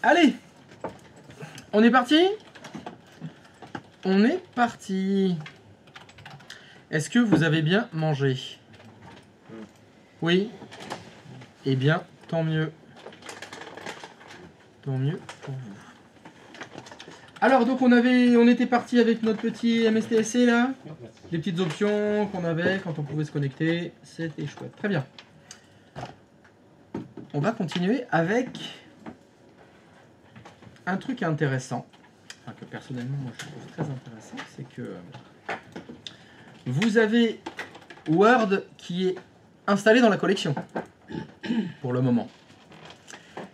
Allez, on est parti? On est parti. Est-ce que vous avez bien mangé? Oui? Eh bien, tant mieux. Tant mieux pour vous. Alors, donc, on était parti avec notre petit MSTSC, là. Les petites options qu'on avait quand on pouvait se connecter. C'était chouette. Très bien. On va continuer avec un truc intéressant. Enfin, que personnellement, moi, je trouve très intéressant. C'est que vous avez Word qui est installé dans la collection. Pour le moment.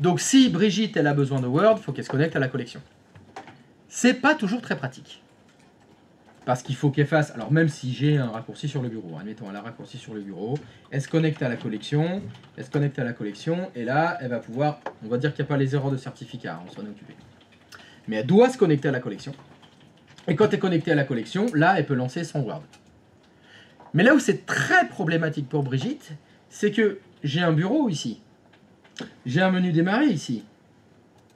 Donc, si Brigitte, elle a besoin de Word, il faut qu'elle se connecte à la collection. C'est pas toujours très pratique. Parce qu'il faut qu'elle fasse... Alors, même si j'ai un raccourci sur le bureau, admettons, elle a un raccourci sur le bureau, elle se connecte à la collection, et là, elle va pouvoir... On va dire qu'il n'y a pas les erreurs de certificat, on s'en est occupé. Mais elle doit se connecter à la collection. Et quand elle est connectée à la collection, là, elle peut lancer son Word. Mais là où c'est très problématique pour Brigitte, c'est que j'ai un bureau ici. J'ai un menu démarrer ici.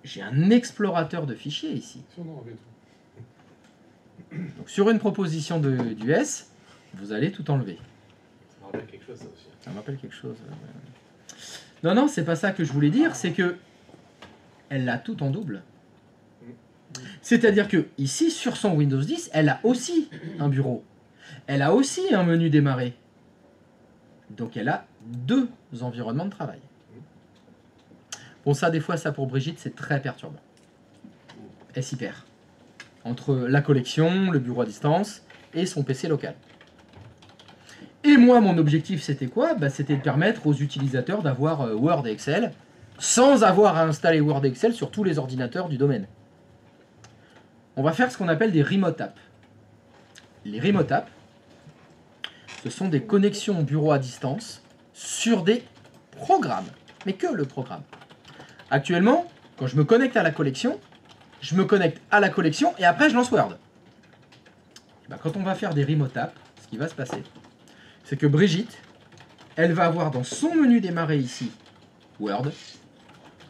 J'ai un explorateur de fichiers ici. Donc sur une proposition du S, vous allez tout enlever. Ça me rappelle quelque chose, ça aussi. Ça me rappelle quelque chose. Non, non, c'est pas ça que je voulais dire, c'est que elle a tout en double. C'est-à-dire que ici, sur son Windows 10, elle a aussi un bureau. Elle a aussi un menu démarrer. Donc elle a deux environnements de travail. Bon, ça, des fois, ça pour Brigitte, c'est très perturbant. Elle s'y perd. Entre la collection, le bureau à distance et son PC local. Et moi, mon objectif, c'était quoi? C'était de permettre aux utilisateurs d'avoir Word et Excel sans avoir à installer Word et Excel sur tous les ordinateurs du domaine. On va faire ce qu'on appelle des remote apps. Les remote apps, ce sont des connexions au bureau à distance sur des programmes, mais que le programme. Actuellement, quand je me connecte à la collection, je me connecte à la collection et après je lance Word. Et quand on va faire des remote apps, ce qui va se passer, c'est que Brigitte, elle va avoir dans son menu démarrer ici Word.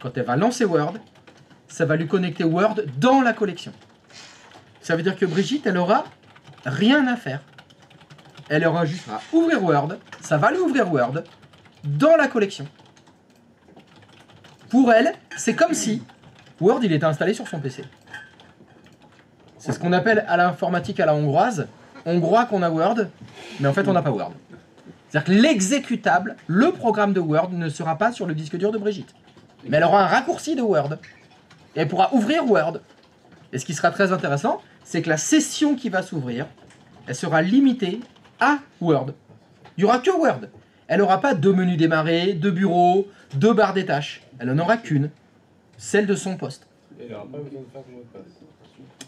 Quand elle va lancer Word, ça va lui connecter Word dans la collection. Ça veut dire que Brigitte, elle aura rien à faire. Elle aura juste à ouvrir Word, ça va lui ouvrir Word dans la collection. Pour elle, c'est comme si Word il était installé sur son PC. C'est ce qu'on appelle à l'informatique à la hongroise. On croit qu'on a Word, mais en fait on n'a pas Word. C'est-à-dire que l'exécutable, le programme de Word ne sera pas sur le disque dur de Brigitte. Mais elle aura un raccourci de Word. Et elle pourra ouvrir Word. Et ce qui sera très intéressant, c'est que la session qui va s'ouvrir, elle sera limitée à Word. Il n'y aura que Word. Elle n'aura pas deux menus démarrer, deux bureaux, deux barres des tâches. Elle n'en aura qu'une. Celle de son poste. Et il n'aura pas besoin de faire de mot de passe.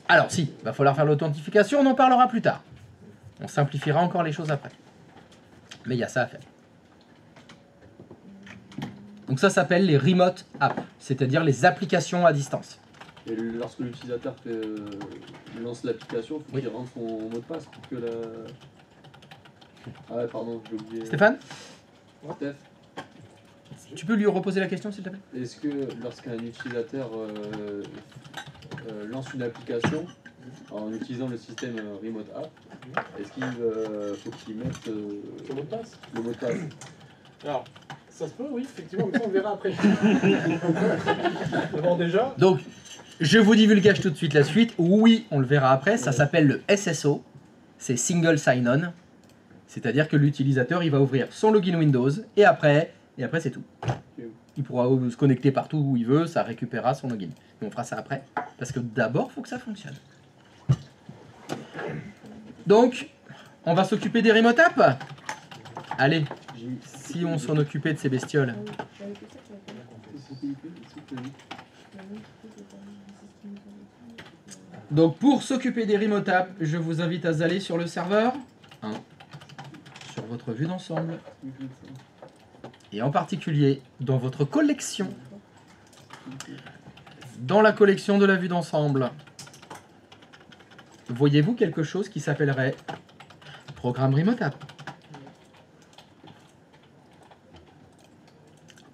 Alors si, il va falloir faire l'authentification, on en parlera plus tard. On simplifiera encore les choses après. Mais il y a ça à faire. Donc ça s'appelle les remote apps, c'est-à-dire les applications à distance. Et lorsque l'utilisateur lance l'application, il faut qu'il rentre son mot de passe pour que la... Ah ouais, pardon, j'ai oublié. Stéphane, Steph, tu peux lui reposer la question s'il te plaît? est-ce que lorsqu'un utilisateur lance une application en utilisant le système Remote App, est-ce qu'il faut qu'il mette Son mot de passe. le mot de passe? Alors, ça se peut, oui, effectivement, mais ça on verra après. D'abord déjà. Donc, je vous divulgage tout de suite la suite. Oui, on le verra après. Ça s'appelle le SSO. C'est Single Sign-On. C'est-à-dire que l'utilisateur, il va ouvrir son login Windows et après c'est tout. Il pourra se connecter partout où il veut, ça récupérera son login. Et on fera ça après, parce que d'abord, il faut que ça fonctionne. Donc, on va s'occuper des remote apps. Allez, si on s'en occupait de ces bestioles. Donc pour s'occuper des remote apps, je vous invite à aller sur le serveur 1, sur votre vue d'ensemble, et en particulier dans votre collection. Dans la collection de la vue d'ensemble, voyez-vous quelque chose qui s'appellerait Programme Remote App?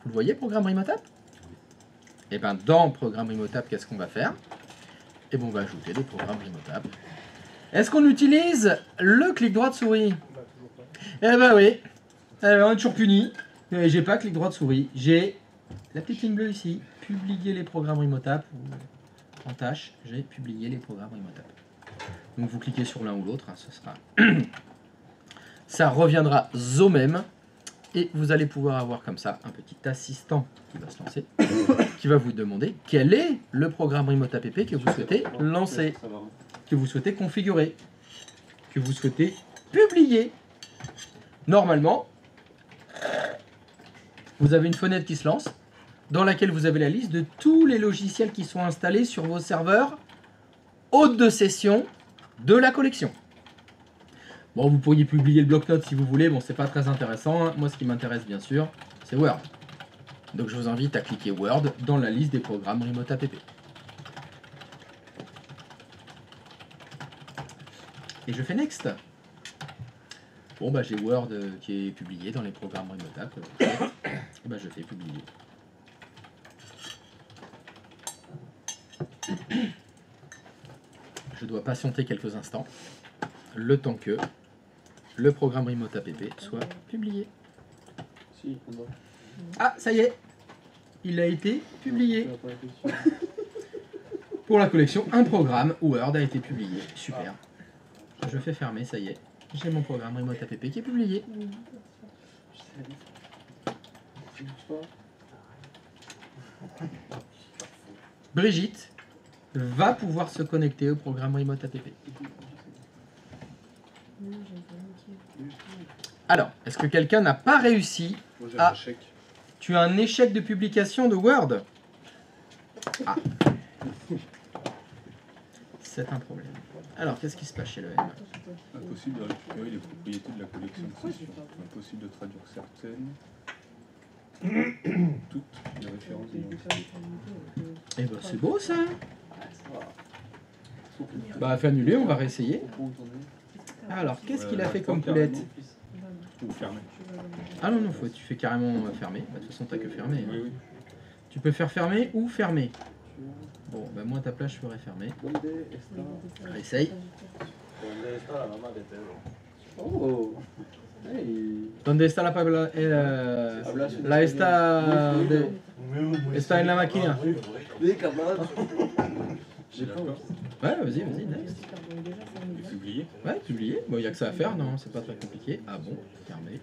Vous le voyez, Programme Remote App? Et bien dans Programme Remotable, qu'est-ce qu'on va faire? Et bien on va ajouter des programmes Remotable. Est-ce qu'on utilise le clic droit de souris? Bah, toujours pas. Eh ben oui. Alors, on est toujours puni. J'ai pas clic droit de souris. J'ai la petite ligne bleue ici. Publier les programmes Remotable. En tâche, j'ai publié les programmes Remotable. Donc vous cliquez sur l'un ou l'autre. Hein, ce sera... ça reviendra au même. Et vous allez pouvoir avoir comme ça un petit assistant qui va se lancer. Qui va vous demander quel est le programme Remotable app que vous souhaitez lancer. Ça va. Que vous souhaitez configurer. Que vous souhaitez publier. Normalement, vous avez une fenêtre qui se lance dans laquelle vous avez la liste de tous les logiciels qui sont installés sur vos serveurs hôtes de session de la collection. Bon, vous pourriez publier le bloc-notes si vous voulez, bon, c'est pas très intéressant. Moi, ce qui m'intéresse, bien sûr, c'est Word. Donc, je vous invite à cliquer Word dans la liste des programmes Remote App. Et je fais Next. Bon, bah, j'ai Word qui est publié dans les programmes Remote App. Et bah, je fais publier. Je dois patienter quelques instants, le temps que le programme Remote App soit publié. Si, on va. Ah, ça y est, il a été publié. Tu vas pas la question. Pour la collection, un programme Word a été publié. Super. Je fais fermer, ça y est. J'ai mon programme Remote App qui est publié. Tu bouges pas. Brigitte va pouvoir se connecter au programme Remote App. Alors, est-ce que quelqu'un n'a pas réussi? Moi j'ai Ah. un échec. Tu as un échec de publication de Word? Ah. C'est un problème. Alors, qu'est-ce qui se passe chez le M? Impossible de récupérer les propriétés de la collection de sessions. Impossible de traduire certaines. Toutes les références identiques. Eh ben, c'est beau ça. Ouais, ça va. Bah, fait annuler, on va réessayer. Au point où t'en es. Alors, qu'est-ce qu'il a fait comme poulette? Ou fermé. Ah non, non, tu fais carrément fermer. Bah, de toute façon, t'as que fermer. Oui, oui. Tu peux faire fermer ou fermer. Bon, bah moi à ta place, je ferais fermer. Donde está? Essaye. ¿Dónde está la mamá de Pedro? Oh. Hey. ¿Dónde está la tabla? Hablas en La está, español. está en la máquina. Oui, camarade. J'ai pas. D'accord. Ouais, vas-y, next. Et publié. Ouais, publier. Bon, il n'y a que ça à faire, non, c'est pas très compliqué. Ah bon, fermé.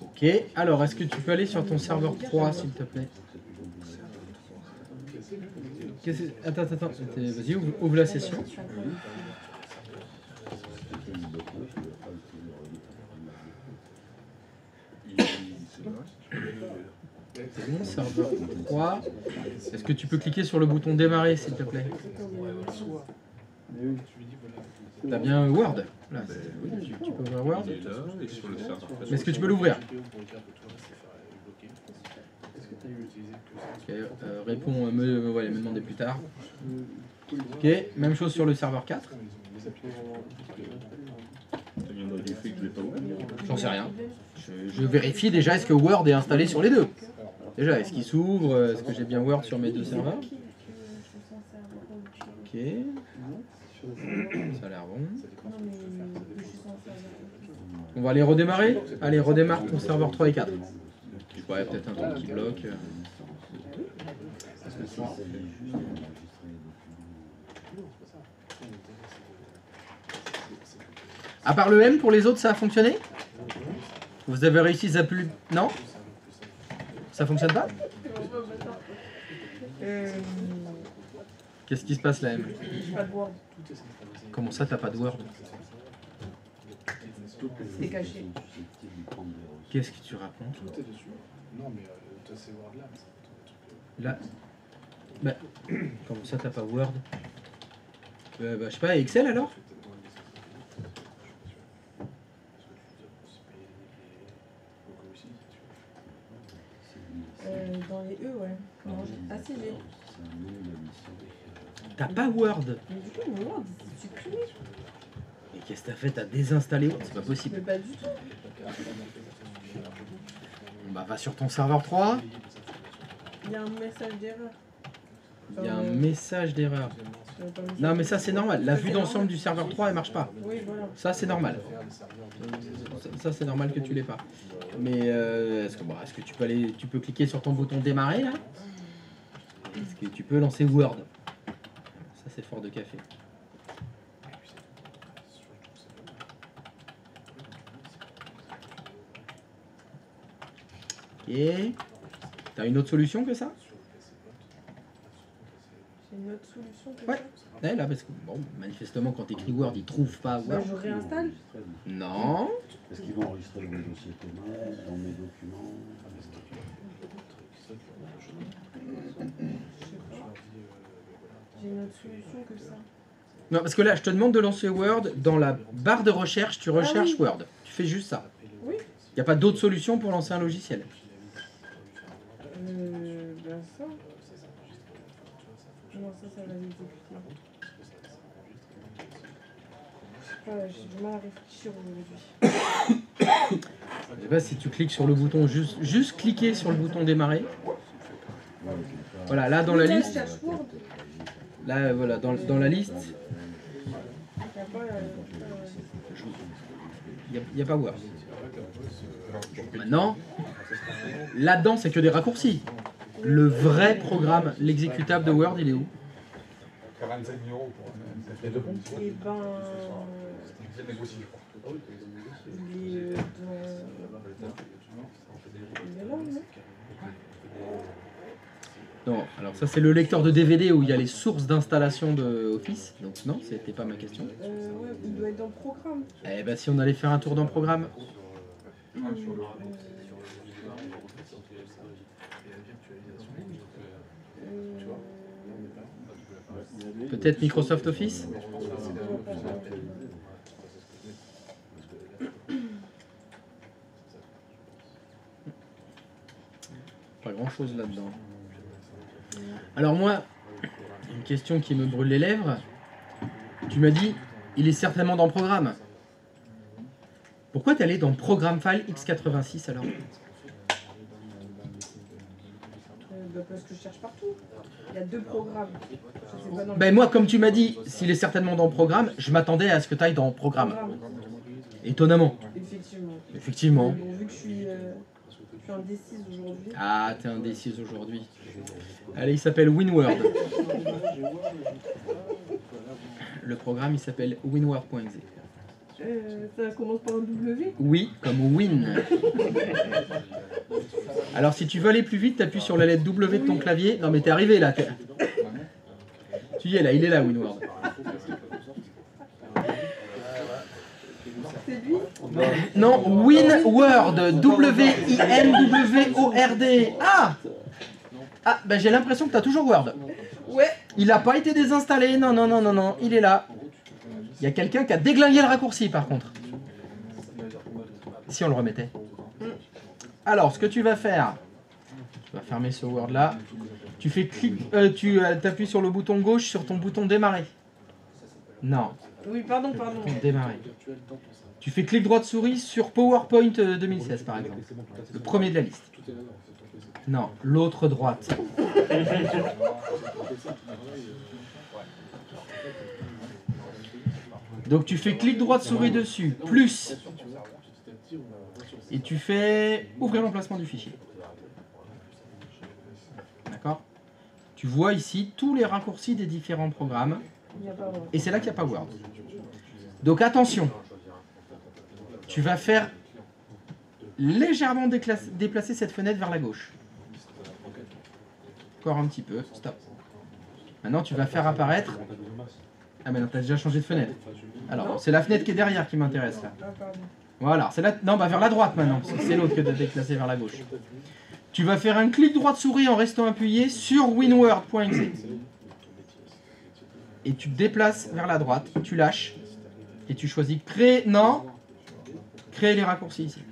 Ok, alors est-ce que tu peux aller sur ton serveur 3, s'il te plaît? Attends, vas-y, ouvre la session. C'est bon, serveur 3. Est-ce que tu peux cliquer sur le bouton démarrer, s'il te plaît? Mais oui. T'as bien Word là, oui, tu peux ouvrir Word. Il est là et sur le serveur. Mais est-ce que tu peux l'ouvrir? Ok, réponds, me demander plus tard. Ok, même chose sur le serveur 4. Ça viendrait du fait que je l'ai pas ouvert. J'en sais rien. Je vérifie déjà est-ce que Word est installé sur les deux. Déjà, est-ce qu'il s'ouvre? Est-ce que j'ai bien Word sur mes deux serveurs? Ok. Ça a l'air bon. On va aller redémarrer? Allez, redémarre ton serveur 3 et 4. Ouais, peut-être un truc qui bloque. À part le M, pour les autres, ça a fonctionné? Vous avez réussi à plus... Non? Ça fonctionne pas? Qu'est-ce qui se passe là, M? Pas de Word, Comment ça, t'as pas de Word? c'est caché. Qu'est-ce que tu racontes? Tout est dessus. Non, mais tu as ces Word là, mais ça peut Là... Bah... Comment ça, t'as pas Word? Bah, je sais pas, Excel alors? Dans les E, ouais. Non, ah si, j'ai. T'as pas Word? Mais du coup, mon Word, c'est supprimé. Mais qu'est-ce que t'as fait? T'as désinstallé Word? C'est pas possible. Mais pas du tout. Bah va sur ton serveur 3. Il y a un message d'erreur. Il y a un message d'erreur. Non, mais ça, c'est normal. La vue d'ensemble du serveur 3, elle marche pas. Oui, voilà. Ça, c'est normal. Ça, c'est normal que tu l'aies pas. Mais est-ce que tu peux cliquer sur ton bouton démarrer là? Est-ce que tu peux lancer Word? Ça, c'est fort de café. Ok. T'as une autre solution que ça? J'ai une autre solution que Ouais. ça. Ouais, là, parce que bon, manifestement, quand t'écris Word, il trouve pas Bah, Word. je réinstalle. Non. Est-ce qu'ils vont enregistrer dans mes dossiers communs, dans mes documents? J'ai une autre solution que ça. Non, parce que là, je te demande de lancer Word. Dans la barre de recherche, tu recherches oui. Word. Tu fais juste ça. Oui. Il n'y a pas d'autre solution pour lancer un logiciel. Ben ça. Non, ça va l'exécuter. J'ai du mal à réfléchir aujourd'hui. Je sais pas si tu cliques sur le bouton, juste cliquer sur le bouton démarrer. Voilà, là dans la Là, je liste, cherche Word. là voilà, dans la liste, Il y a pas, il n'y a pas Word. Maintenant, là-dedans, c'est que des raccourcis. Le vrai programme, l'exécutable de Word, il est où? 45 000 € pour un deux pompes. Et ben. C'est négocié, je crois. Il est dans. Il est là, non? Non, alors ça c'est le lecteur de DVD où il y a les sources d'installation de Office. Donc non, c'était pas ma question. Ouais, il doit être dans le programme. Eh ben si on allait faire un tour dans le programme. Peut-être Microsoft Office? Pas grand chose là-dedans. Alors moi, une question qui me brûle les lèvres. Tu m'as dit, il est certainement dans Programme. Pourquoi t'es allé dans Programme File x86 alors? Parce que je cherche partout. Il y a deux programmes. Je sais pas dans Ben moi, comme tu m'as dit, s'il est certainement dans Programme, je m'attendais à ce que tu ailles dans Programme. Étonnamment. Effectivement. Effectivement. Bon, vu que je suis indécise aujourd'hui. Ah, t'es indécise aujourd'hui. Allez, il s'appelle WinWord. Le programme, il s'appelle winword.exe. Ça commence par un W. Oui, comme Win. Alors, si tu veux aller plus vite, t'appuies sur la lettre W de ton clavier. Non, mais t'es arrivé là. Tu y es là, il est là, WinWord. C'est lui. Non, WinWord. W-I-N-W-O-R-D. Ah! Ah, ben j'ai l'impression que t'as toujours Word. Ouais. Il n'a pas été désinstallé. Non, non, non, non, non. Il est là. Il y a quelqu'un qui a déglingué le raccourci, par contre. Si on le remettait. Alors, ce que tu vas faire, tu vas fermer ce Word là. Tu fais clic, tu appuies sur le bouton gauche sur ton bouton démarrer. Non, Oui, pardon. démarrer. Tu fais clic droit de souris sur PowerPoint 2016 par exemple. Le premier de la liste. Non, l'autre droite. Donc tu fais clic droit de souris dessus, plus, et tu fais ouvrir l'emplacement du fichier. D'accord? Tu vois ici tous les raccourcis des différents programmes, Il n'y a pas Word. et c'est là qu'il n'y a pas Word. Donc attention, tu vas faire légèrement déplacer cette fenêtre vers la gauche. Encore un petit peu, stop. Maintenant tu vas faire apparaître... Ah mais non, t'as déjà changé de fenêtre. Alors, c'est la fenêtre qui est derrière qui m'intéresse là. Ah, pardon. Voilà, c'est là. Non, bah vers la droite maintenant, parce que c'est l'autre que tu as déplacé vers la gauche. Tu vas faire un clic droit de souris en restant appuyé sur winword.exe. Et tu te déplaces vers la droite, tu lâches, et tu choisis créer. Non, créer les raccourcis ici.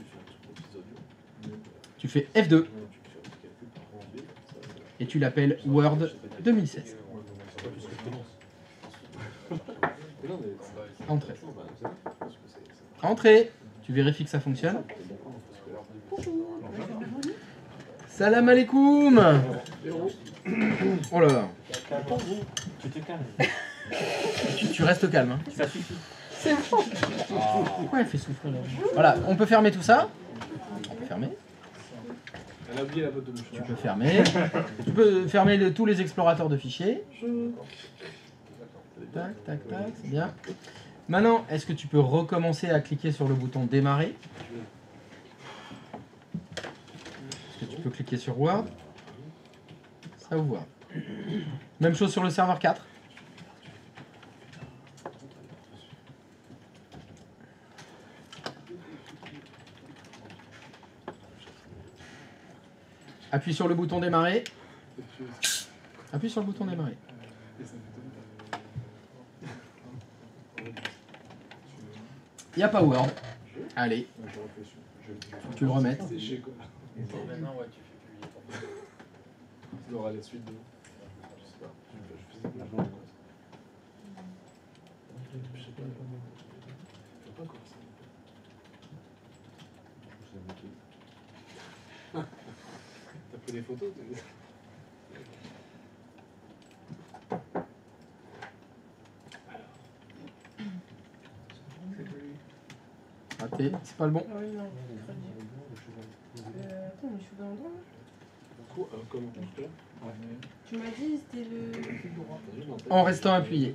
Tu fais F2. Et tu l'appelles Word 2016. Entrée. Entrée. Tu vérifies que ça fonctionne. Salam alaikum. Oh là là. Tu te calmes. Tu restes calme. Hein. Ça suffit. C'est bon. Pourquoi elle fait souffrir là? Voilà, on peut fermer tout ça. On peut fermer. Elle a oublié la botte de Tu mouchoir. peux fermer. Tu peux fermer tous les explorateurs de fichiers. Tac, tac, tac, c'est bien. Maintenant, est-ce que tu peux recommencer à cliquer sur le bouton démarrer? Est-ce que tu peux cliquer sur Word? Ça ouvre Word. Même chose sur le serveur 4. Appuie sur le bouton démarrer. Appuie sur le bouton démarrer. Il n'y a pas Word. Allez, faut que tu le remettes. C'est chez quoi? Maintenant, ouais, tu fais publier. Il aura la suite de. Je sais pas. Je faisais plein de choses. Je sais pas. Je sais pas encore ça. T'as pris des photos? Raté, c'est pas le bon. Ah oui, non, mercredi. Attends, mais je suis dans l'endroit là. Comment on fait? Tu m'as dit c'était le. En restant appuyé.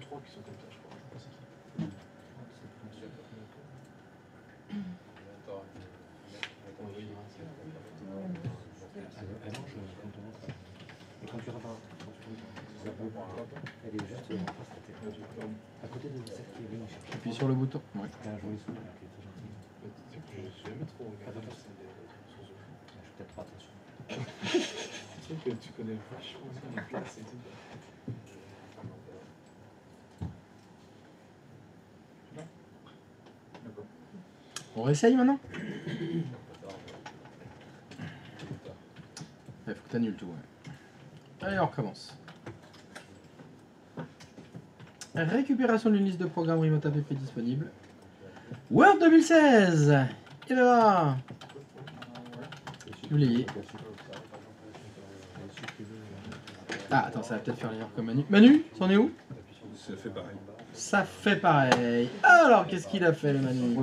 Elle est juste à côté de celle qui est venue chercher. Appuie sur le bouton. Ouais. C'était un joli sourire. Je suis jamais trop regardé. Je fais peut-être pas attention. C'est que tu connais vachement bien les places et tout. D'accord. On réessaye maintenant? Il faut que tu annules tout. Ouais. Allez, on recommence. Récupération d'une liste de programmes Remote App disponible. Word 2016. Il est là. Publié. Ah, attends, ça va peut-être faire l'erreur comme Manu. Manu, c'en est où? Ça fait pareil. Ça fait pareil. Alors, qu'est-ce qu'il a fait le Manu?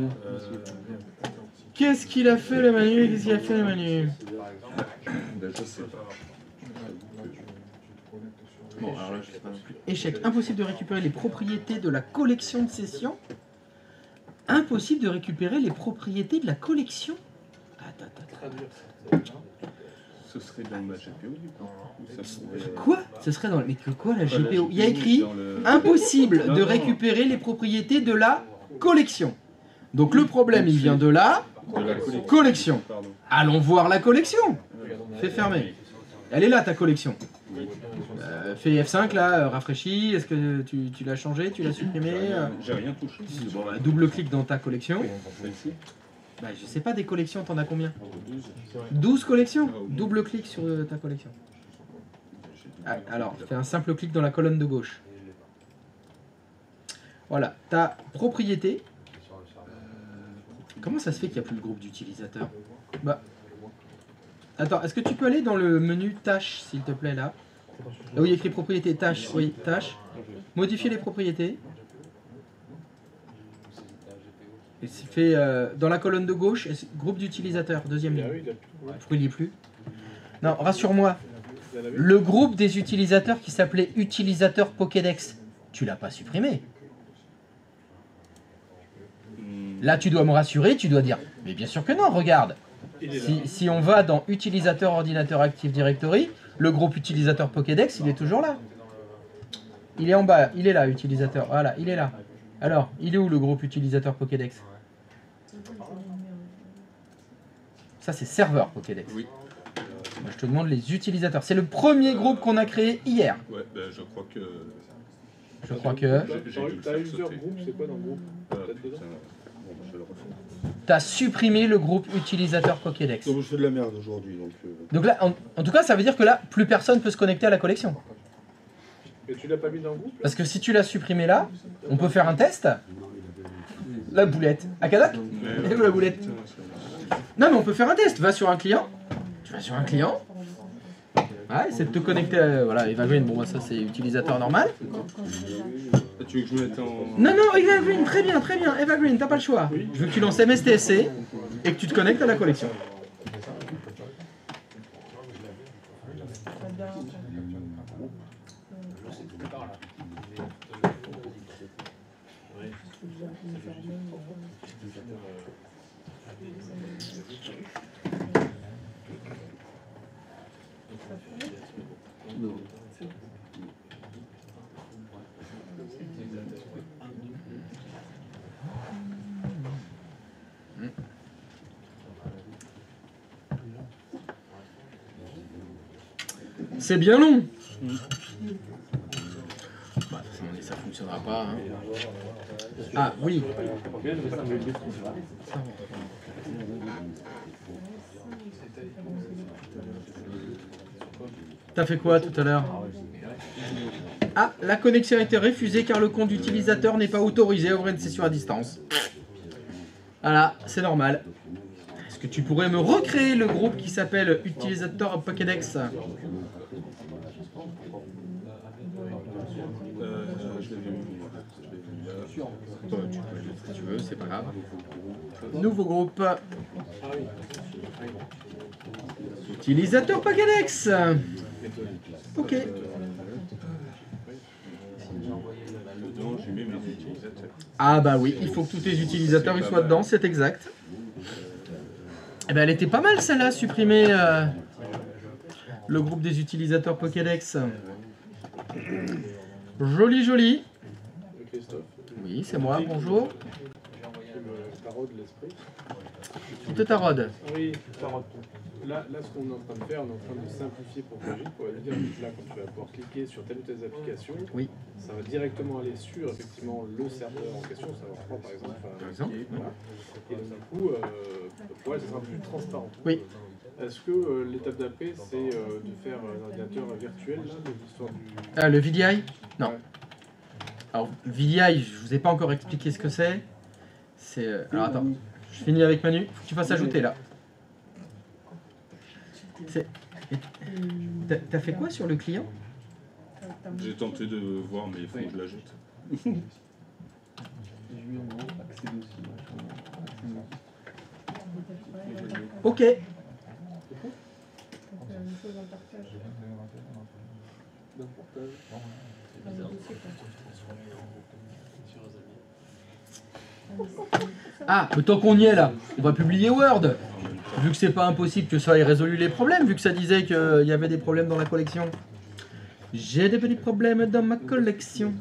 Qu'est-ce qu'il a fait le Manu? Qu'est-ce qu'il a fait le Manu? Ben, je sais pas. Bon, alors là, je sais pas non plus. Échec. Impossible de récupérer les propriétés de la collection de session. Impossible de récupérer les propriétés de la collection. Attends. Traduire ça. Ce serait dans ma GPO du coup. Ou ça pourrait, Quoi? Ce serait dans... Mais que quoi la la GPO? Il y a écrit dans le- impossible Non, de non. récupérer les propriétés de la collection. Donc le problème, il vient de la de la collection. collection. Pardon. Allons voir la collection. Ouais. Fais fermer. Elle est là ta collection. Fais F5 là, rafraîchis. Est-ce que tu l'as changé? Tu l'as supprimé? J'ai rien touché. Bon, bah, double-clic dans ta collection. Celle-ci. Bah, je sais pas des collections, t'en as combien? 12 collections? Double-clic sur ta collection. Ah, alors, fais un simple clic dans la colonne de gauche. Voilà, ta propriété. Comment ça se fait qu'il n'y a plus le groupe d'utilisateurs? Bah. Attends, est-ce que tu peux aller dans le menu tâches, s'il te plaît, là? Là où il y a écrit propriété, tâches, oui, tâches. Modifier les propriétés. Et c'est fait dans la colonne de gauche, groupe d'utilisateurs, deuxième Ah ligne. oui, il a plus. Pourquoi il n'y est plus? Non, rassure-moi. Il y en avait. Le groupe des utilisateurs qui s'appelait utilisateur Pokédex, tu l'as pas supprimé. Là, tu dois me rassurer, tu dois dire, mais bien sûr que non, regarde. Il est là. Si on va dans utilisateur ordinateur Active Directory, le groupe utilisateur Pokédex, il est toujours là. Il est en bas, il est là, utilisateur. Voilà, il est là. Alors, il est où le groupe utilisateur Pokédex? Ça, c'est serveur Pokédex. Oui. Moi, je te demande les utilisateurs. C'est le premier groupe qu'on a créé hier. Ouais, ben je crois que. Je crois que J'ai dû le T'as faire user sauter. group, c'est quoi dans le groupe? Peut-être Putain. dedans. Bon, ben, je vais le refaire. tu as supprimé le groupe utilisateur Pokédex. Donc je fais de la merde aujourd'hui, donc... Donc là, en tout cas, ça veut dire que là, plus personne peut se connecter à la collection. Mais tu l'as pas mis dans le groupe là? Parce que si tu l'as supprimé là, on peut faire un test. La boulette. Akadak Et où la boulette? Non, mais on peut faire un test. Va sur un client. Tu vas sur un client. Ouais, c'est de te connecter à... Voilà, Evergreen, bon, bah, ça c'est utilisateur normal. Quand je fais ça. Ah, tu veux que je me mette en. Non, non, Evergreen, très bien, Evergreen, t'as pas le choix. Je veux que tu lances MSTSC et que tu te connectes à la collection. Non. C'est bien long. Bah, ça fonctionnera pas. Hein. Ah oui. T'as fait quoi tout à l'heure? Ah, la connexion a été refusée car le compte d'utilisateur n'est pas autorisé à ouvrir une session à distance. Voilà, c'est normal. Est-ce que tu pourrais me recréer le groupe qui s'appelle Utilisateur Pokédex? Je l'avais mis là. Tu peux le mettre si tu veux, c'est pas grave. Nouveau groupe. Utilisateur Pokédex. Ok. Dedans, j'ai mis mes utilisateurs. Ah bah oui, il faut que tous tes utilisateurs ils soient dedans, c'est exact. Eh ben elle était pas mal celle-là, supprimer le groupe des utilisateurs Pokédex. Joli, joli. Christophe, Oui, c'est moi, bonjour. tarot de l'esprit. Tout est à Rod. Oui, tarot. Là, ce qu'on est en train de faire, on est en train de simplifier pour Brigitte, pour lui dire que là, quand tu vas pouvoir cliquer sur telle ou telle application, Oui. ça va directement aller sur effectivement le serveur en question, serveur 3 par exemple. Par exemple, Voilà. Et donc, du coup, pour elle, ça sera plus transparent. Oui. Est-ce que l'étape d'après, c'est de faire un ordinateur virtuel, là, de l'histoire du... Le VDI? Non. Ouais. Alors, VDI, je vous ai pas encore expliqué ce que c'est. C'est. Alors attends, je finis avec Manu. Faut que tu fasses ajouter là. T'as fait quoi sur le client? J'ai tenté de voir, mais il faut que je l'ajoute. J'ai eu en gros accès aussi. Ok. Ah, mais tant qu'on y est là, on va publier Word. Vu que c'est pas impossible que ça ait résolu les problèmes, vu que ça disait qu'il y avait des problèmes dans la collection. J'ai des petits problèmes dans ma collection.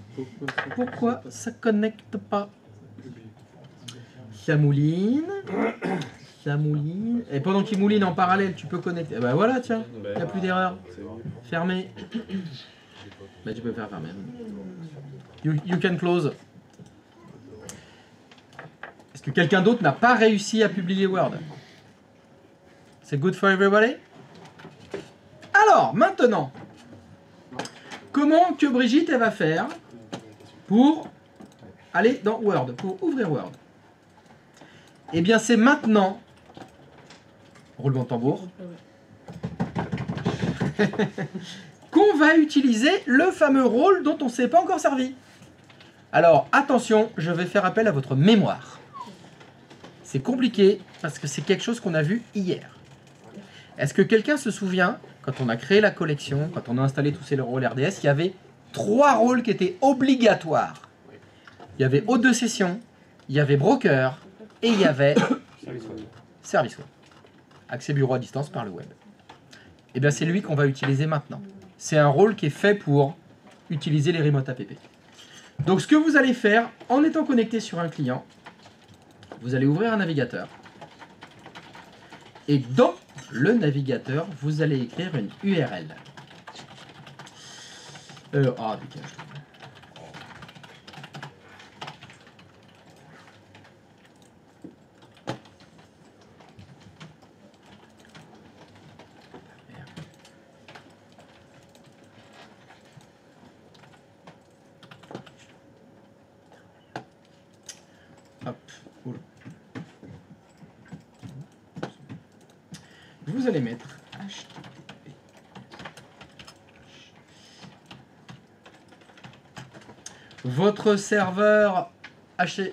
Pourquoi ça connecte pas? Ça mouline. Ça mouline. Et pendant qu'il mouline en parallèle, tu peux connecter. Bah voilà, tiens, il n'y a plus d'erreur. Fermé. Bah tu peux faire fermer. You can close. Est-ce que quelqu'un d'autre n'a pas réussi à publier Word? C'est good for everybody? Alors, maintenant, comment que Brigitte elle va faire pour aller dans Word, pour ouvrir Word? Eh bien, c'est maintenant, roulement de tambour, qu'on va utiliser le fameux rôle dont on ne s'est pas encore servi. Alors, attention, je vais faire appel à votre mémoire. C'est compliqué parce que c'est quelque chose qu'on a vu hier. Est-ce que quelqu'un se souvient, quand on a créé la collection, quand on a installé tous ces rôles RDS, il y avait 3 rôles qui étaient obligatoires. Il y avait hôte de session, il y avait broker et il y avait service web. Accès bureau à distance par le web. Et bien c'est lui qu'on va utiliser maintenant. C'est un rôle qui est fait pour utiliser les remote app. Donc ce que vous allez faire en étant connecté sur un client, vous allez ouvrir un navigateur. Et dans le navigateur, vous allez écrire une URL. Décalage. Hop. Oula. Vous allez mettre HTTP. Votre serveur accès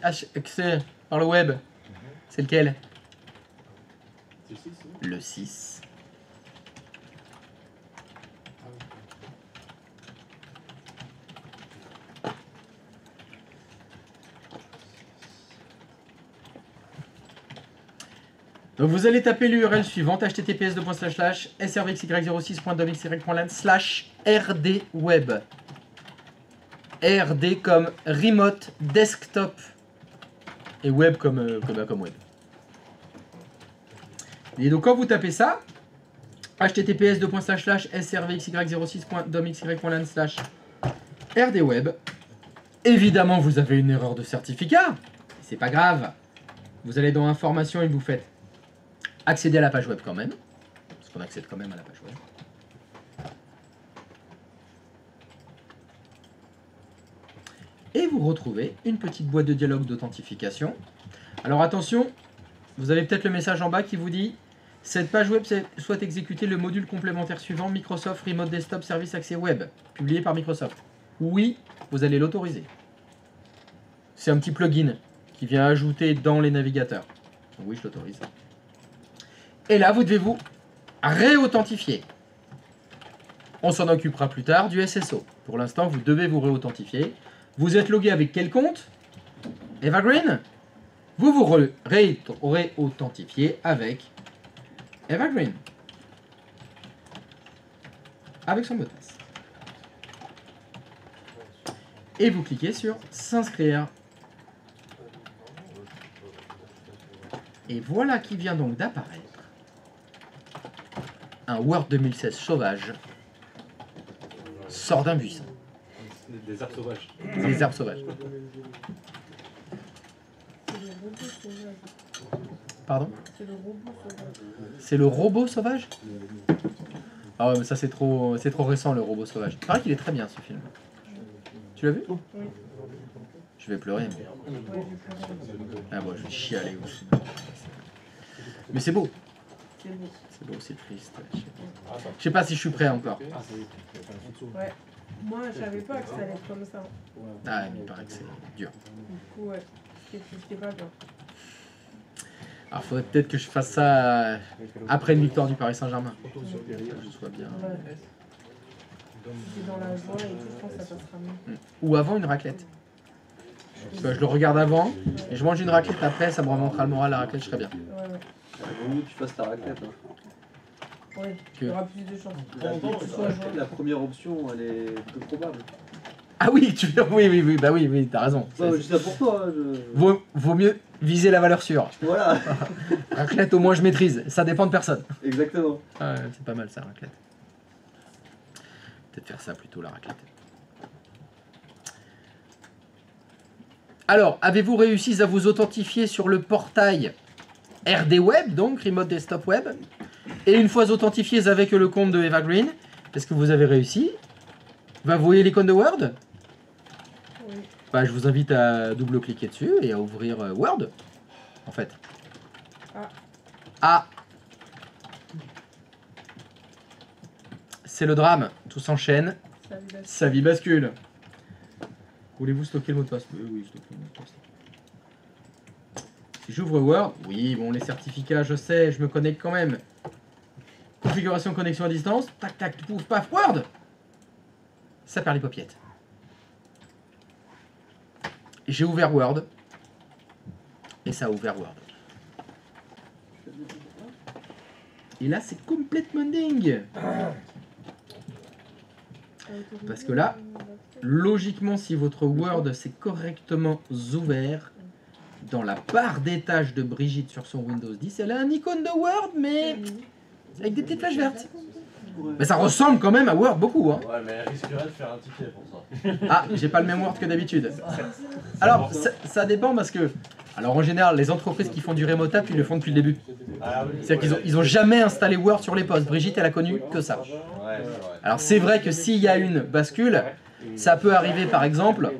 par le web, c'est lequel? C'est le 6, non? Le 6. Donc vous allez taper l'URL suivante, https://srvx06.domxy.lan/rdweb. RD comme remote desktop et web comme web. Et donc quand vous tapez ça, https://srvxy06.domxy.lan/rdweb, évidemment vous avez une erreur de certificat, c'est pas grave. Vous allez dans information et vous faites accéder à la page web quand même, parce qu'on accède quand même à la page web. Et vous retrouvez une petite boîte de dialogue d'authentification. Alors attention, vous avez peut-être le message en bas qui vous dit « Cette page web souhaite exécuter le module complémentaire suivant Microsoft Remote Desktop Service Access Web, publié par Microsoft. » Oui, vous allez l'autoriser. C'est un petit plugin qui vient ajouter dans les navigateurs. Oui, je l'autorise. Et là, vous devez vous réauthentifier. On s'en occupera plus tard du SSO. Pour l'instant, vous devez vous réauthentifier. Vous êtes logué avec quel compte? Evergreen? Vous vous réauthentifiez avec Evergreen. Avec son mot de passe. Et vous cliquez sur s'inscrire. Et voilà qui vient donc d'apparaître un Word 2016 sauvage sort d'un buisson. Des arbres sauvages. Des arbres sauvages. C'est le robot sauvage. Pardon? C'est le robot sauvage. C'est le robot sauvage? Ah ouais, mais ça c'est trop récent, le robot sauvage. Il paraît qu'il est très bien ce film. Tu l'as vu? Oui. Je vais pleurer. Ouais, j'ai pleuré. Ah bon, je vais chialer aussi. Mais c'est beau. C'est beau. C'est beau, c'est triste. Je sais pas si je suis prêt encore. Ah, ça y est. Ouais. Moi, je savais pas que ça allait être comme ça. Ah, mais il paraît que c'est dur. Du coup, ouais. C'était pas bien. Alors, faudrait peut-être que je fasse ça après une victoire du Paris Saint-Germain. Que je sois bien. Ouais. Si t'es dans la joie et tout, je pense que ça passera mieux. Ou avant une raclette. Tu vois, je le regarde avant et je mange une raclette après, ça me remontera le moral, la raclette, je serai bien. Ouais, ouais. Il vaut mieux que tu fasses ta raclette. Hein. Ouais, Que- il y aura plus de chances. La première option, elle est peu probable. Ah oui, oui, bah oui, t'as raison. Non, mais je dis ça pour toi. Hein, Vaut mieux viser la valeur sûre. Voilà, Raclette, au moins je maîtrise, ça dépend de personne. exactement. Ah ouais, c'est pas mal ça, raclette. Peut-être faire ça plutôt, la raclette. Alors, avez-vous réussi à vous authentifier sur le portail RD Web, donc Remote Desktop Web? Et une fois authentifiés avec le compte de Evergreen, est-ce que vous avez réussi? Bah, vous voyez l'icône de Word? Oui. Bah, je vous invite à double-cliquer dessus et à ouvrir Word, en fait. Ah. Ah. C'est le drame, tout s'enchaîne, Ça lui laisse. sa vie bascule. Voulez-vous stocker le mot de passe? Oui, stocker le mot de passe. Si j'ouvre Word, oui, bon, les certificats, je sais, je me connecte quand même. Configuration connexion à distance, tac, tac, pouf, paf, Word! Ça perd les paupiettes. J'ai ouvert Word. Et ça a ouvert Word. Et là, c'est complètement dingue. Parce que là, logiquement, si votre Word s'est correctement ouvert, dans la barre des tâches de Brigitte sur son Windows 10, elle a un icône de Word, mais avec des petites flèches vertes. Mais ça ressemble quand même à Word beaucoup, hein. Ouais, mais elle risquerait de faire un ticket pour ça. Ah, j'ai pas le même Word que d'habitude. Alors, ça dépend parce que... Alors, en général, les entreprises qui font du remote app, ils le font depuis le début. Ah oui. C'est-à-dire qu'ils ont jamais installé Word sur les postes. Brigitte, elle a connu que ça. Ouais, c'est vrai. Alors, c'est vrai que s'il y a une bascule, ça peut arriver, par exemple,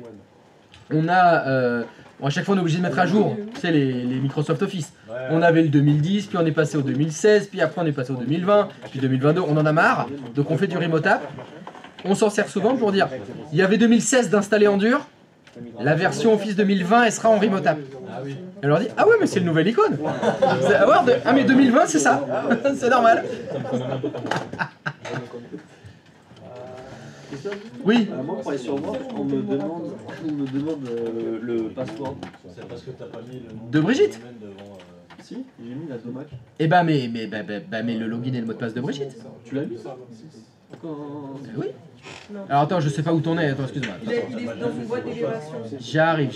on a... bon, à chaque fois, on est obligé de mettre à jour, tu sais, les Microsoft Office. On avait le 2010, puis on est passé au 2016, puis après on est passé au 2020, puis 2022, on en a marre, donc on fait du remote app. On s'en sert souvent pour dire, il y avait 2016 d'installer en dur, La version Office 2020, elle sera en remote app. Ah oui. Elle leur dit, ah ouais, mais c'est le nouvel icône. Ah mais 2020, c'est ça. C'est normal. Oui. Moi, pour aller sur Word, on me demande le password. C'est parce que t'as pas mis le nom De Brigitte. domaine devant. Si, j'ai mis la dommage. Eh ben, mais le login et le mot de passe de Brigitte. Tu l'as mis Oui. Non. Alors attends, je sais pas où t'en es, attends, excuse-moi. Il est dans une boîte d'élévation. J'arrive.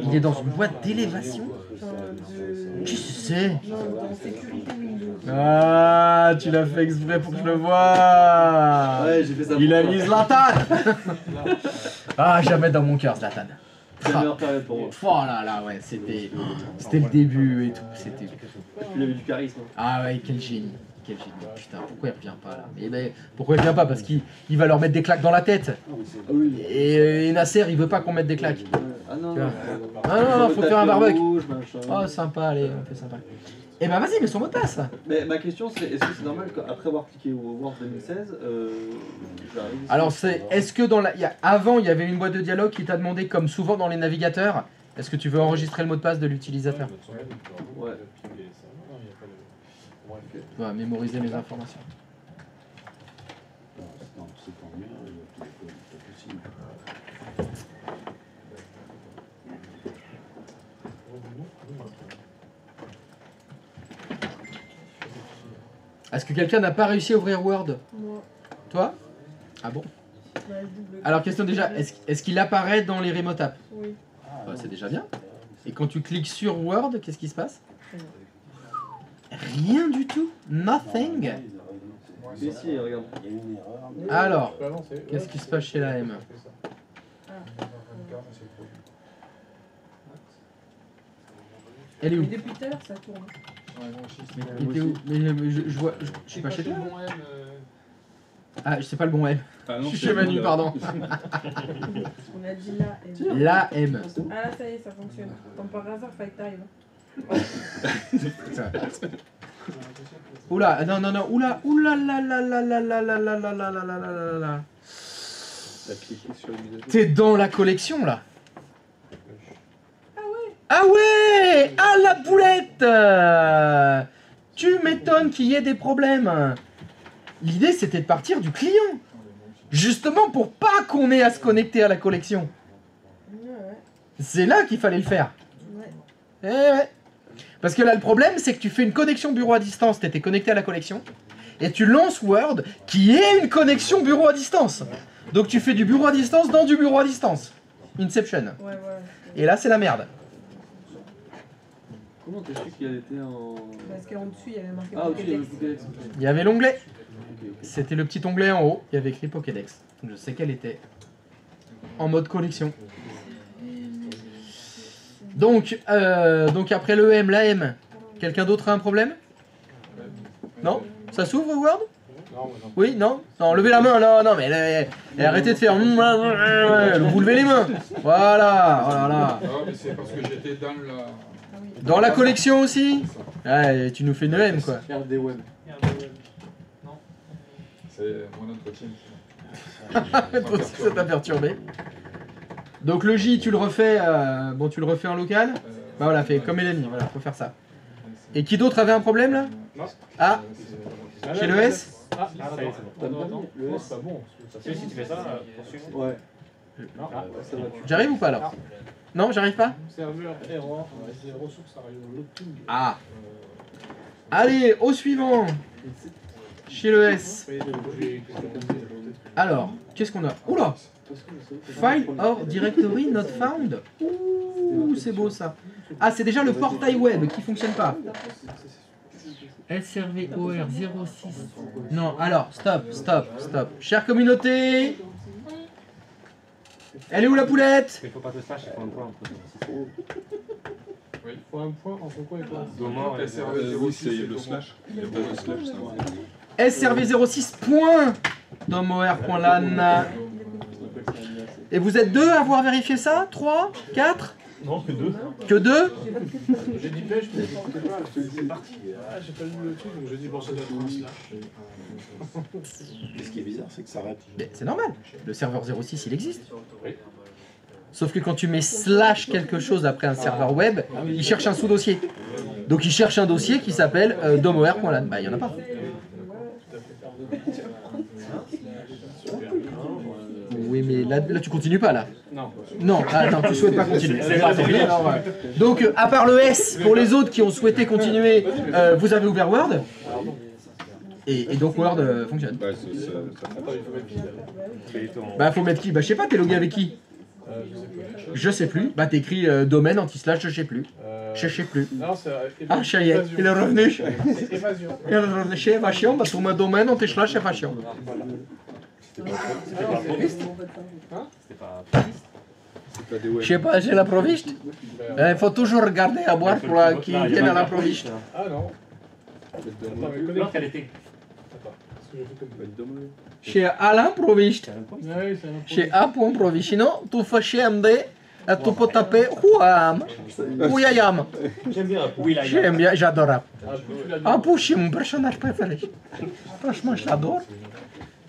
Il est dans une boîte d'élévation. Enfin, Qui c'est? Non, dans sécurité Windows. Ah, tu l'as fait exprès pour que je le voie. Ouais, j'ai fait ça. Il a mis Zlatan. Ah, jamais dans mon cœur, Zlatan. C'est la meilleure période pour moi. Oh là là, ouais, c'était le début et tout. C'était. Il avait du charisme. Ah ouais, quel génie. Quel génie. Putain, pourquoi il revient pas là? Eh ben, pourquoi il revient pas? Parce qu'il va leur mettre des claques dans la tête. Ah oui. Et Nasser, il veut pas qu'on mette des claques. Ah non, Tu non. vois. Ah non, faut faire un barbecue. Rouge, machin. Oh, sympa, allez, on fait sympa. Eh ben vas-y, mets son mot de passe. Mais ma question c'est, est-ce que c'est normal qu'après avoir cliqué au Word 2016, j'arrive ici. Alors, est-ce que avant, il y avait une boîte de dialogue qui t'a demandé, comme souvent dans les navigateurs, est-ce que tu veux enregistrer le mot de passe de l'utilisateur? Ouais. Tu vas mémoriser mes informations. Non, c'est pas bien, c'est pas possible. Est-ce que quelqu'un n'a pas réussi à ouvrir Word? Moi. Toi? Ah bon? Ouais, double. Alors, question déjà, est-ce qu'il apparaît dans les remote apps? Oui. Bah, c'est déjà bien. Et quand tu cliques sur Word, qu'est-ce qui se passe? Rien du tout. Nothing. Si, si, regarde. Il y a une erreur. Alors, qu'est-ce qui se passe chez la M? Elle est où? Mais depuis tout à l'heure, ça tourne. Il était où? Mais je vois, je suis pas chez toi. Ah, c'est pas le bon M. Ah Je non, suis c'est chez Manu, là. pardon. On a dit là. Et... La M. Ah là, ça y est, ça fonctionne. Comme par hasard, fallait que t'arrives. Oula, non, oula là là là là là là là là là là là là là. T'as cliqué sur le mise à jour. T'es dans la collection là. Ah ouais! Ah la boulette! Tu m'étonnes qu'il y ait des problèmes. L'idée c'était de partir du client. Justement pour pas qu'on ait à se connecter à la collection. Ouais. C'est là qu'il fallait le faire. Ouais. Eh ouais. Parce que là le problème c'est que tu fais une connexion bureau à distance, t'étais connecté à la collection, et tu lances Word qui est une connexion bureau à distance. Donc tu fais du bureau à distance dans du bureau à distance. Inception. Ouais. Et là c'est la merde. Comment t'as su qu'il était en. Parce qu'en dessous, il y avait marqué Ah, ok, il y avait le Pokédex. Pokédex. Il y avait l'onglet. Ok, ok. C'était le petit onglet en haut, il y avait écrit Pokédex. Donc je sais qu'elle était en mode collection. Donc après le M, la M, quelqu'un d'autre a un problème? Non? Ça s'ouvre Word? Oui? Non? Non, levez la main, non, mais arrêtez de faire... Vous levez les mains. Voilà, oh là là. Non, mais c'est parce que j'étais dans la... Dans la collection aussi? Ouais, tu nous fais une M quoi. RD Web. C'est mon entretien. Toi aussi, ça t'a perturbé. Donc le J, tu le refais, tu le refais en local. Bah voilà, fais comme Hélène, voilà, faut faire ça. Et qui d'autre avait un problème là? Non. Ah, chez le S? Ah, ça y est, c'est bon. Non, Le S. c'est pas bon. Si tu fais ça, poursuis. Ouais. Non. Ça va. J'arrive ou pas alors? Non, j'arrive pas? Serveur error, c'est ressources à loading. Ah. Allez, au suivant. Chez le S. Alors, qu'est-ce qu'on a? Oula! File or directory not found. Ouh, c'est beau ça. Ah, c'est déjà le portail web qui fonctionne pas. SRVOR 06. Non, alors, stop. Chère communauté, elle est où la poulette? Il faut pas de slash, il faut un point entre Il faut un point entre quoi et quoi? Oui, c'est le slash. Il y a pas de slash, ça va. SRV06. .domor.lan. Et vous êtes deux à avoir vérifié ça? 3? 4? Non, que deux. Que 2? J'ai dit pêche, mais écoutez pas, c'est parti. Ah, j'ai pas lu le truc, donc j'ai dit bon, ça doit être un slash. Et ce qui est bizarre, c'est que ça rate. Mais c'est normal. Le serveur 06 il existe. Oui. Sauf que quand tu mets slash quelque chose après un serveur web, il cherche un sous-dossier. Donc il cherche un dossier qui s'appelle domoer.lan. Bah il n'y en a pas. Oui, mais là tu continues pas là. Non. Non, ah, non, tu souhaites pas continuer. Donc à part le S, pour les autres qui ont souhaité continuer, vous avez ouvert Word. Et donc Word fonctionne. Bah, ça Attends, il faut mettre qui là? Bah faut mettre qui? Bah je sais pas, t'es logué avec qui? Je sais plus. Bah t'écris domaine anti-slash je sais plus. Je sais plus. Non, c'est. Ah ça y est, il est revenu. Évasion. Il est revenu chez Évasion, bah tu mets domaine anti-slash Évasion. Je sais pas, j'ai l'improviste. Il faut toujours regarder à boire pour qui vienne à l'improviste. Ah non. Attends, mais connecte. quelle était Attends, qu'est-ce que j'ai fait comme bête? Chez à l'improviste. Oui, c'est un Chez A.proviste. Sinon, tu fais chez MD et tu peux taper Ouam. Ouyayam. J'aime bien. Oui, là, J'aime bien, j'adore. Ah, Apouche est mon personnage préféré. Franchement, je l'adore.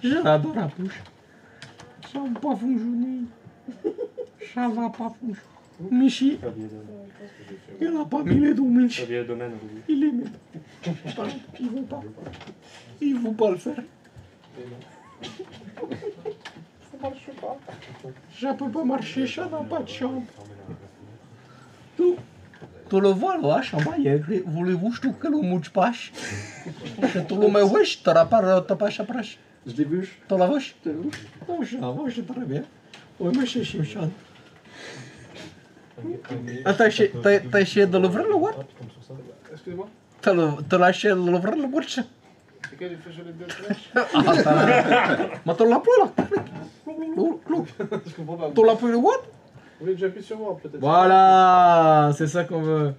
Je l'adore, Apouche. Ça va pas fonctionner. Ça va pas fonctionner. Michi, il a pas mis les domaines. Il est mis. Il veut pas. Il veut pas le faire. Je peux pas marcher, ça n'a pas de chambre. Tu le vois là, chambre, il y a écrit, voulez-vous que je te le mouche pache? Tu le mets wesh, tu n'auras pas ta pache après. Je l'ai vu. Tu la wesh? Non, je la wesh, c'est très bien. Oui, mais c'est Chimchan. Ah, t'as essayé de l'ouvrir le Word? Excusez-moi. T'as essayé de l'ouvrir le Word? C'est quel effet sur les deux flèches? Mais tu l'as plus là. Je comprends pas. Tu l'as plus le Word? Vous voulez que j'appuie sur moi peut-être? Voilà, c'est ça qu'on veut.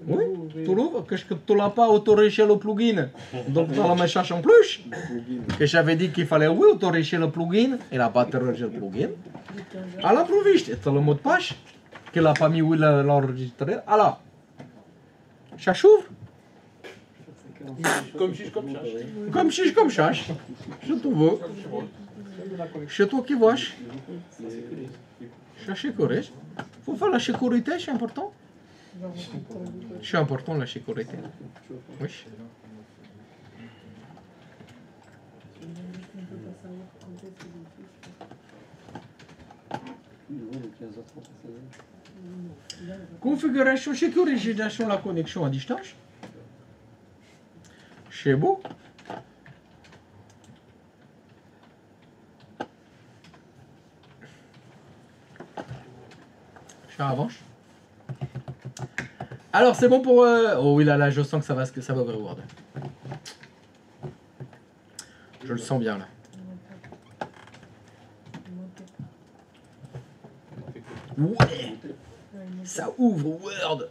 Oui, Vous, tu l'ouvres, que tu l'as pas autorisé le plugin. Donc tu la message en plus. Que j'avais dit qu'il fallait oui autoriser le plugin. Il n'a pas autorisé le plugin. À l'improviste, c'est le mot de passe. Qu'il n'a pas mis oui l'enregistrer. Alors, ça s'ouvre. Comme chiche, comme chache. Comme chiche, comme chache. Je te veux. C'est toi qui vois. La sécurité. Faut faire la sécurité, c'est important. C'est important la sécurité. Oui. Configuration, sécurisation de la connexion à distance. C'est beau. Ça avance. Alors c'est bon pour... Oh oui là, je sens que ça va ouvrir Word. Je le sens bien là. Ouais. Ça ouvre Word.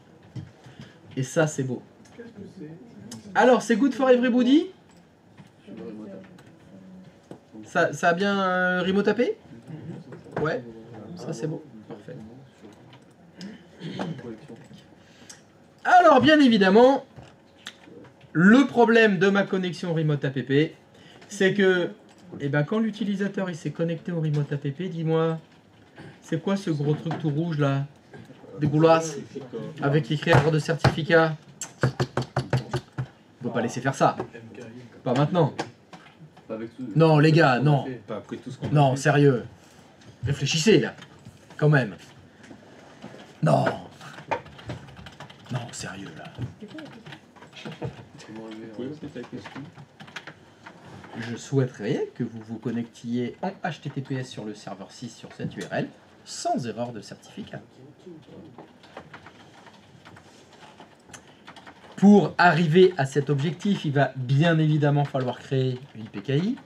Et ça c'est beau. Alors c'est good for everybody. Ça a bien remote tapé? Ouais. Ça c'est beau. Parfait. Alors bien évidemment, le problème de ma connexion Remote App, c'est que quand l'utilisateur il s'est connecté au Remote App, dis-moi, c'est quoi ce gros truc tout rouge là, dégueulasse, avec écrit erreur de certificat? On peut pas laisser faire ça. Pas maintenant. Non les gars, non. Pas après tout ce qu'on a Non, fait. sérieux. Réfléchissez là, quand même. Non. Non, sérieux là. Vous pouvez répéter la question? Je souhaiterais que vous vous connectiez en HTTPS sur le serveur 6 sur cette URL sans erreur de certificat. Pour arriver à cet objectif, il va bien évidemment falloir créer une PKI.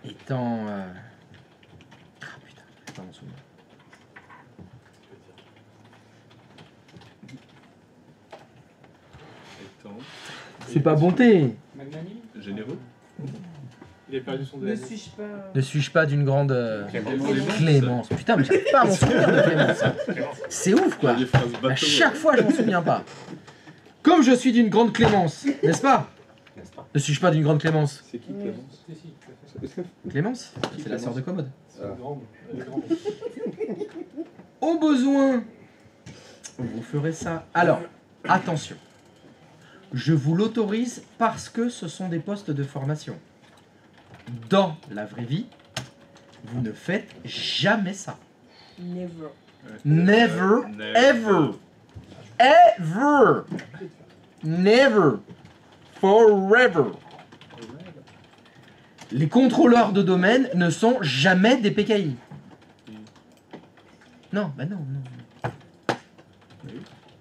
Étant... Ah putain, je vais pas m'en souvenir. C'est pas bonté. Généreux. Il a perdu son Ne DNA. suis-je pas. Ne suis-je pas d'une grande Clémence? Putain, mais j'arrive pas à m'en souvenir de Clémence. C'est ouf quoi. Des phrases À bateau. chaque fois, je m'en souviens pas. Comme je suis d'une grande Clémence, n'est-ce pas? N'est-ce pas? Ne suis-je pas d'une grande clémence? C'est qui Clémence? Clémence, c'est la sœur de Commode. C'est une grande. Elle est grande. Au besoin, vous ferez ça. Alors, attention. Je vous l'autorise parce que ce sont des postes de formation. Dans la vraie vie, vous ne faites jamais ça. Never. Never, ever. Ever. Never. Forever. Les contrôleurs de domaine ne sont jamais des PKI. Non, bah non, non.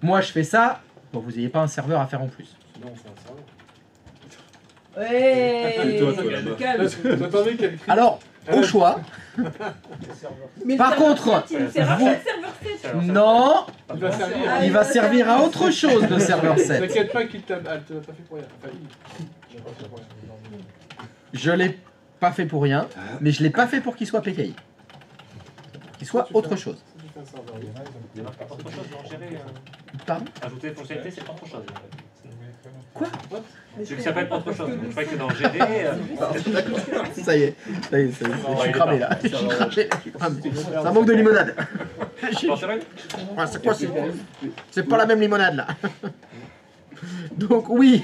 Moi, je fais ça pour que vous n'ayez pas un serveur à faire en plus. Sinon, on fait un serveur. Ouais. Toi, là-bas. Calme. J'attendais qu'elle crie. Alors, au choix. Mais le Par serveur contre, 7, il ne sert à vous- rien, le serveur 7. Non, Il va servir. Ah, il va servir à autre chose, le serveur 7. T'inquiète pas qu'il t'a fait pour rien. Enfin, Je l'ai pas fait pour rien, mais je l'ai pas fait pour qu'il soit PKI. Qu'il soit autre chose. si tu fais un serveur, Il y a pas autre chose à gérer. Pardon? Ajouter des fonctionnalités, c'est pas autre chose. Mais C'est que je ça peut être comprends autre pas, chose. parce Une que fois le- que dans GD, Ça y est, ça y est, ça y est. Je suis cramé là. Je suis cramé, je suis cramé. Ça manque de limonade. Ouais, c'est quoi c'est pas la même limonade là. Donc oui,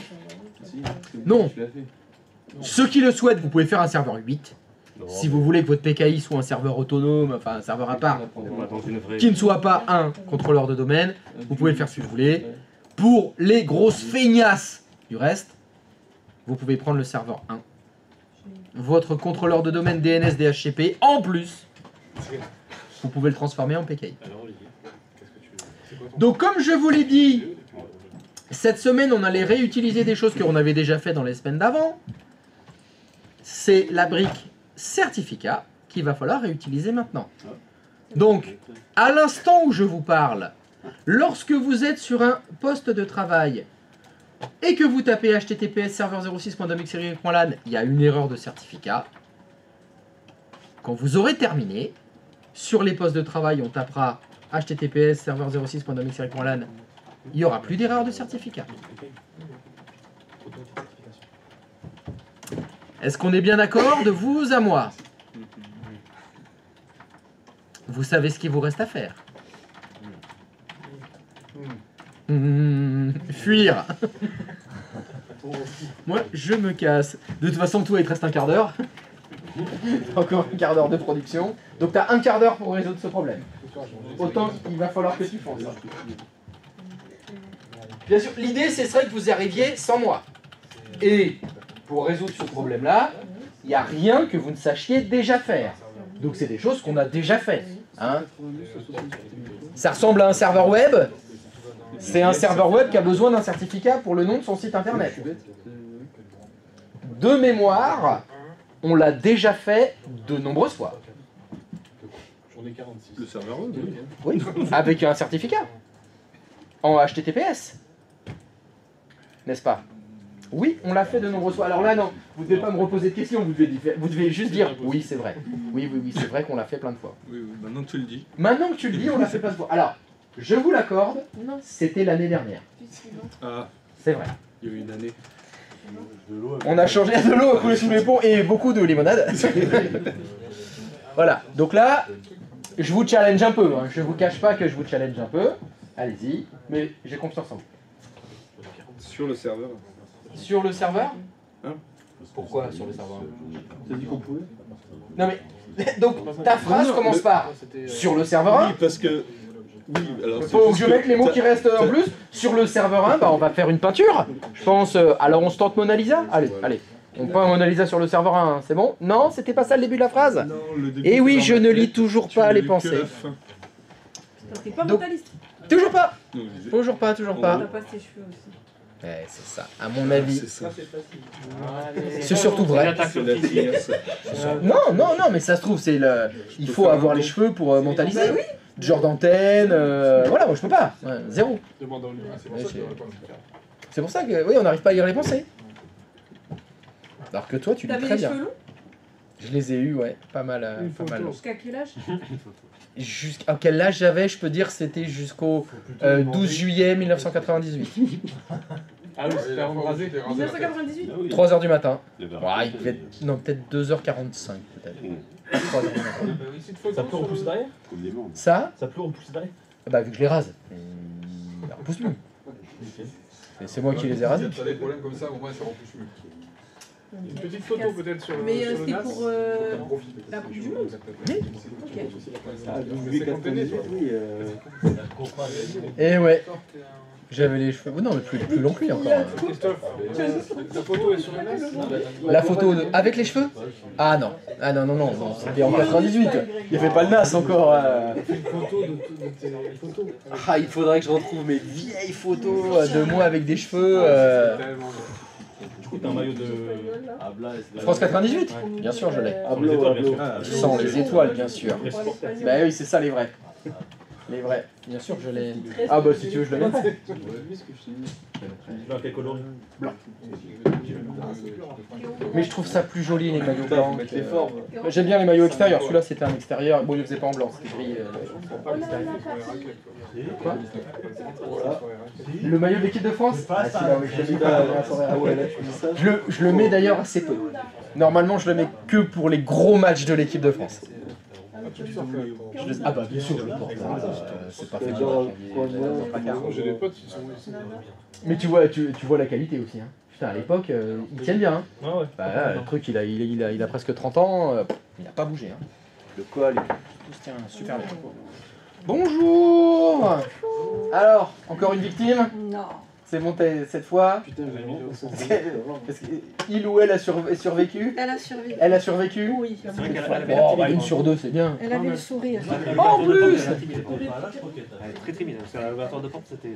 Non. Tu l'as fait. ceux qui le souhaitent, vous pouvez faire un serveur 8. Si vous voulez que votre PKI soit un serveur autonome, enfin un serveur à part, dans une vraie. qui ne soit pas un contrôleur de domaine, vous pouvez le faire si vous voulez. Pour les grosses feignasses du reste, vous pouvez prendre le serveur 1. Votre contrôleur de domaine DNS DHCP, en plus, vous pouvez le transformer en PKI. Alors, Olivier, qu'est-ce que tu veux? C'est quoi ton Donc comme je vous l'ai dit, cette semaine on allait réutiliser des choses qu'on avait déjà fait dans les semaines d'avant. C'est la brique certificat qu'il va falloir réutiliser maintenant. Donc, à l'instant où je vous parle, lorsque vous êtes sur un poste de travail et que vous tapez https serveur06.domixeric.lan, il y a une erreur de certificat. Quand vous aurez terminé, sur les postes de travail, on tapera https serveur06.domixeric.lan, il n'y aura plus d'erreur de certificat. Est-ce qu'on est bien d'accord de vous à moi? Vous savez ce qu'il vous reste à faire. Fuir. Moi, je me casse. De toute façon, toi, il te reste un quart d'heure. Encore un quart d'heure de production. Donc, tu as un quart d'heure pour résoudre ce problème. Autant il va falloir que tu fasses ça. Bien sûr, l'idée, ce serait que vous y arriviez sans moi. Et pour résoudre ce problème-là, il n'y a rien que vous ne sachiez déjà faire. Donc, c'est des choses qu'on a déjà faites. Hein. Ça ressemble à un serveur web. C'est un serveur web qui a besoin d'un certificat pour le nom de son site internet. De mémoire, on l'a déjà fait de nombreuses fois. J'en ai 46. Le serveur web, Oui, avec un certificat. En HTTPS. N'est-ce pas? Oui, on l'a fait de nombreuses fois. Alors là, non, vous ne devez pas me reposer de questions, vous devez juste dire oui, c'est vrai. Oui, c'est vrai qu'on l'a fait plein de fois. Oui, maintenant que tu le dis. Maintenant que tu le dis, on l'a fait plein de fois. Alors, je vous l'accorde, Non, c'était l'année dernière. Ah, C'est vrai. il y a eu une année. On a changé de l'eau à couler sous les ponts et beaucoup de limonade. Voilà, donc là, je vous challenge un peu. Hein. Je vous cache pas que je vous challenge un peu. Allez-y, mais j'ai confiance en vous. Sur le serveur. Sur le serveur Hein? Pourquoi sur le serveur? T'as dit qu'on pouvait? Non mais, donc ta phrase Non, commence par sur le serveur 1. Oui, parce que. Oui, alors. c'est Faut que juste je mette les mots qui restent en plus. Sur le serveur 1, bah, on va faire une peinture. Je pense. Alors on se tente Mona Lisa. Allez, allez. On peint Mona Lisa sur le serveur 1, hein. C'est bon? Non, c'était pas ça le début de la phrase. Non, le début, Et oui, c'est je dans ne ma lis tête. toujours Tu pas n'as les lu que pensées. la fin. t'es pas Donc- mentaliste. Toujours pas. Non, je disais- Toujours pas, toujours pas. T'as pas tes cheveux aussi. Ouais, c'est ça. À mon avis, C'est ça. c'est surtout vrai. C'est la finesse. Non, non, non, mais ça se trouve, c'est le. Il faut avoir les cheveux pour mentaliser. Genre d'antenne, voilà, moi je peux pas. Ouais, zéro. Demande à Olivier, c'est pour Ouais, ça que c'est- tu réponds. C'est pour ça que, oui, on n'arrive pas à lire les pensées. Alors que toi, tu lis T'avais très les bien. cheveux longs? Je les ai eus, ouais, pas mal. Pas mal. Jusqu'à quel âge? Jusqu'à quel âge j'avais, je peux dire, c'était jusqu'au 12 juillet 1998. Ah oui, c'était avant de raser. 1998. 3h du matin. Le verre. Ouais, il devait être... Non, peut-être 2h45, peut-être. 3h du matin. Ça peut repousser derrière. Comme des membres. Ça, Ça peut repousser derrière. bah vu que je les rase, il repousse plus. Et c'est moi qui les ai rasés. T'as des problèmes comme ça, au moins ça repousse mieux. Une petite photo peut-être sur le Mais sur le c'était NAS. pour la Coupe du Monde. Ok. Ah, donc C'est lui, 50 98, oui. Et ouais, j'avais les cheveux... Non, mais plus long que lui encore. Christophe, la photo est sur le NAS. La photo avec les cheveux? Ah non, non, c'était en 98. Il n'y avait pas le NAS encore. Une photo de tes photos. Ah, il faudrait que je retrouve mes vieilles photos de moi avec des cheveux. Tellement Du coup, t'as un maillot de. France 98? Bien sûr, je l'ai. Sans les étoiles, bien sûr. Sans les étoiles, bien sûr. Très sportif. Bah oui, c'est ça les vrais. Les vrais. Bien sûr que je l'ai. Ah bah si tu veux, je le mettrai. Dans quel coloris? Mais je trouve ça plus joli les maillots blancs. mettre les formes. J'aime bien les maillots extérieurs. Celui-là c'était un extérieur. Bon, il le faisait pas en blanc, c'était gris. Quoi? Le maillot de l'équipe de France? Ah, si, là, oui, je l'ai mis pas dans la soirée. Ah ouais, là, tu dis ça. Je le mets d'ailleurs assez peu. Normalement, je le mets que pour les gros matchs de l'équipe de France. Ah bah bien sûr, je le porte. C'est pas fait Genre, J'ai des potes qui sont ici. Mais tu vois la qualité aussi. Hein. Putain, à l'époque, ils tiennent bien. Hein. Ah ouais. Bah, là, le truc, il a presque 30 ans. Il n'a pas bougé. Hein. Le col, tout se tient super bien. Bonjour. Alors, encore une victime? Non. C'est monté cette fois. putain, Est-ce qu'il ou elle a survécu? Elle a survécu. Elle a survécu? Oui. C'est vrai qu'elle avait Oh, la bah, une sur deux, c'est bien. Elle avait le sourire. En plus! Elle est très timide, parce qu'à l'ouverture de porte, c'était.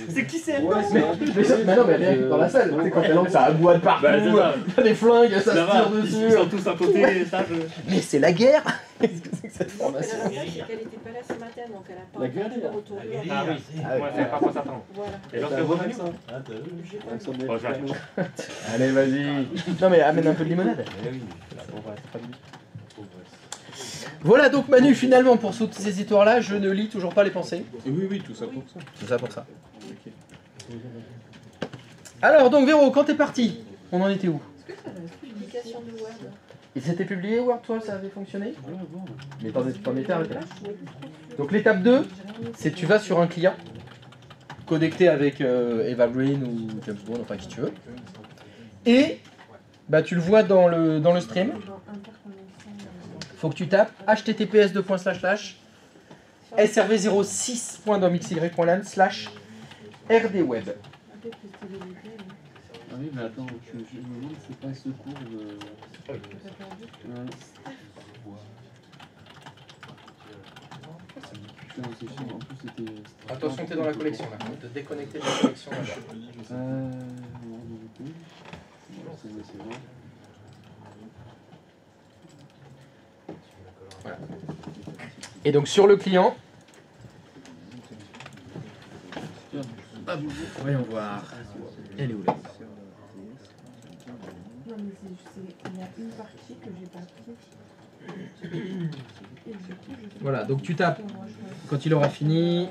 C'est qui c'est? Mais non, mais rien que dans la salle, tu sais, quand elle entre, ça aboie de partout, Bah, c'est ça. il y a des flingues, ça se tire Ils dessus. sont tous à côté, ça. Mais c'est la guerre! Qu'est-ce que c'est que cette formation? C'est qu'elle n'était pas là ce matin, donc elle a pas La guerre, de retour. Ah oui, moi, c'est pas quoi s'attendre. Voilà. Et lorsqu'elle est revenue, bon, j'arrive. Allez, vas-y. Non, mais amène un peu de limonade. Voilà donc Manu, finalement, pour toutes ces histoires-là, je ne lis toujours pas les pensées. Oui, tout ça pour ça. Tout ça pour ça. Alors, donc Véro, quand t'es parti, on en était où? Est-ce que ça va publication de Word? Il s'était publié Word, toi, ça avait fonctionné? Mais t'en étais arrêté là. Donc l'étape 2, c'est tu vas sur un client, connecté avec Eva Green ou James Bond, enfin qui tu veux. Et bah, tu le vois dans le stream. Faut que tu tapes https://srv06.domxy.lan/rdweb. Ah oui, mais attends, je me demande si c'est pas ce cours de... Putain, c'est chiant, en plus c'était... Attention, t'es dans la collection là. Faut te déconnecter de la collection là. C'est bon. Voilà. Et donc sur le client, voyons voir. Elle est où là? Non, mais il y a une partie que j'ai pas prise. Voilà, donc tu tapes quand il aura fini.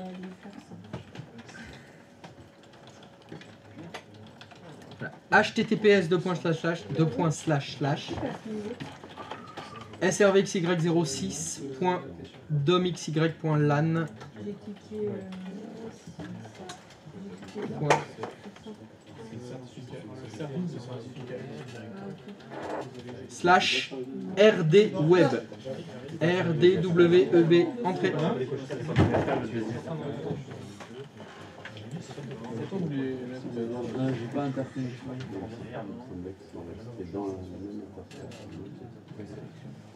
Voilà. https://srvxy06.domxy.lan. J'ai cliqué. Slash rdweb. RDWEB. Entrée. J'ai pas interconnexion. C'est dans la même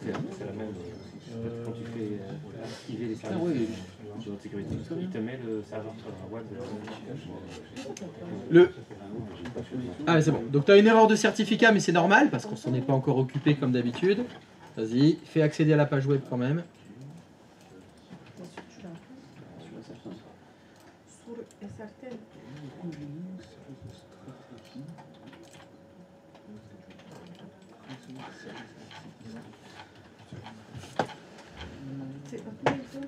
C'est la même. Quand tu fais activer les Ah services oui. de votre sécurité, il te met le serveur web. Ah, c'est bon. Donc tu as une erreur de certificat, mais c'est normal parce qu'on s'en est pas encore occupé comme d'habitude. Vas-y, fais accéder à la page web quand même. Sur SRTL. C'est pas cool ça?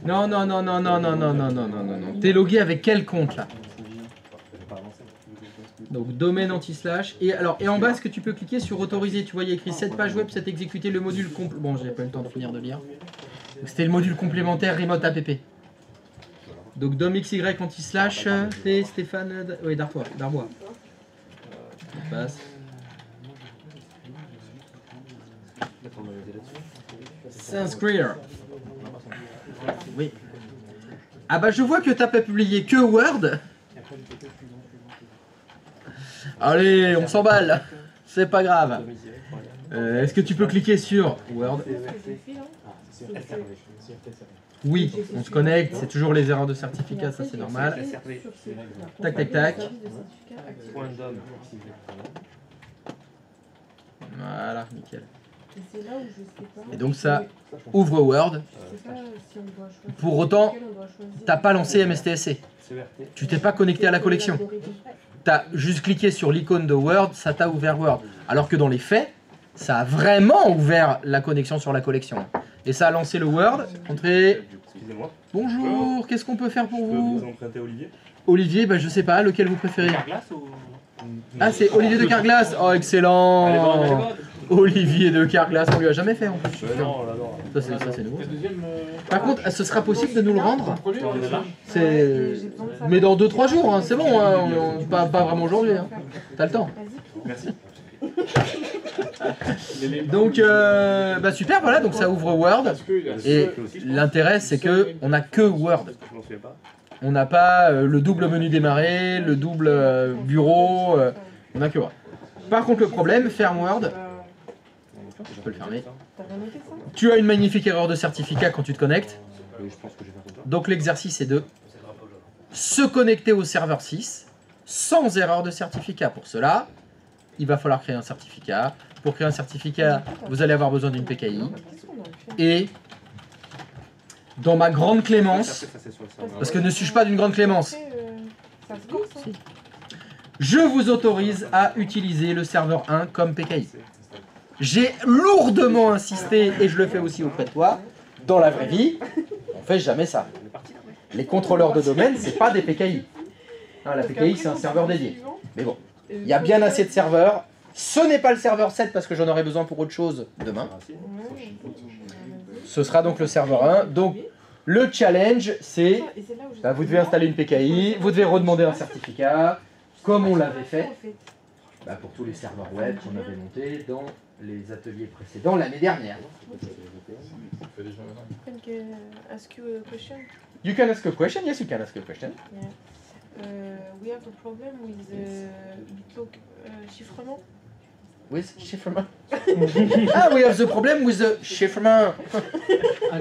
Non, non, non, non, non, non, non, non, non, non, non, non. T'es logué avec quel compte là? Donc domaine anti-slash. Et alors, et en bas, est-ce que tu peux cliquer sur autoriser? Tu vois, il y a écrit 7 pages web, c'est exécuter le module complet. Bon, j'ai pas eu le temps de finir de lire. C'était le module complémentaire remote app. Donc dom xy anti-slash, c'est Stéphane. Oui, Darbois. On passe. S'inscrire. Oui. Ah bah je vois que t'as pas publié que Word. Allez, on s'emballe. C'est pas grave. Est-ce que tu peux cliquer sur Word? Oui, on se connecte, c'est toujours les erreurs de certificat, ça c'est normal. Tac, tac, tac. Voilà, nickel. Et donc ça ouvre Word. Pour autant, t'as pas lancé MSTSC. Tu t'es pas connecté à la collection. T'as juste cliqué sur l'icône de Word, ça t'a ouvert Word. Alors que dans les faits, ça a vraiment ouvert la connexion sur la collection. Et ça a lancé le Word. Entrez. Excusez-moi. Bonjour, qu'est-ce qu'on peut faire pour Je peux vous? vous emprunter Olivier? Olivier, bah, je sais pas, lequel vous préférez? Carglass ou... Ah, c'est Olivier de Carglass. Oh, excellent. Elle est bonne, elle est bonne. Olivier de Carglass, on lui a jamais fait en plus. Non, on l'adore. Ça c'est nouveau. Par contre, ce sera possible de nous le rendre. On est là. C'est... Mais dans 2-3 jours, hein, c'est bon, hein, pas vraiment aujourd'hui. Hein. T'as le temps. Merci. Donc, bah super, voilà, donc ça ouvre Word. Et l'intérêt, c'est que on n'a que Word. Je m'en souviens pas. On n'a pas le double menu démarrer, le double bureau. On n'a que Word. Par contre, le problème, ferme Word. Je peux le fermer. Tu as une magnifique erreur de certificat quand tu te connectes. Donc l'exercice est de se connecter au serveur 6 sans erreur de certificat. Pour cela, il va falloir créer un certificat. Pour créer un certificat, vous allez avoir besoin d'une PKI. Et dans ma grande clémence, parce que ne suis-je pas d'une grande clémence, si. Je vous autorise à utiliser le serveur 1 comme PKI. J'ai lourdement insisté, et je le fais aussi auprès de toi, dans la vraie vie, on fait jamais ça. Les contrôleurs de domaine, c'est pas des PKI. Hein, la PKI, c'est un serveur dédié. Mais bon, il y a bien assez de serveurs. Ce n'est pas le serveur 7 parce que j'en aurai besoin pour autre chose demain. Ce sera donc le serveur 1. Donc, le challenge, c'est... Bah, vous devez installer une PKI, vous devez redemander un certificat, comme on l'avait fait bah, pour tous les serveurs web qu'on avait montés dans les ateliers précédents l'année dernière. Ask you a question. You can ask a question? Yes, you can ask a question. Yeah. We have a problem with BitLock chiffrement. With chiffrement? Ah, we have the problem with the chiffrement.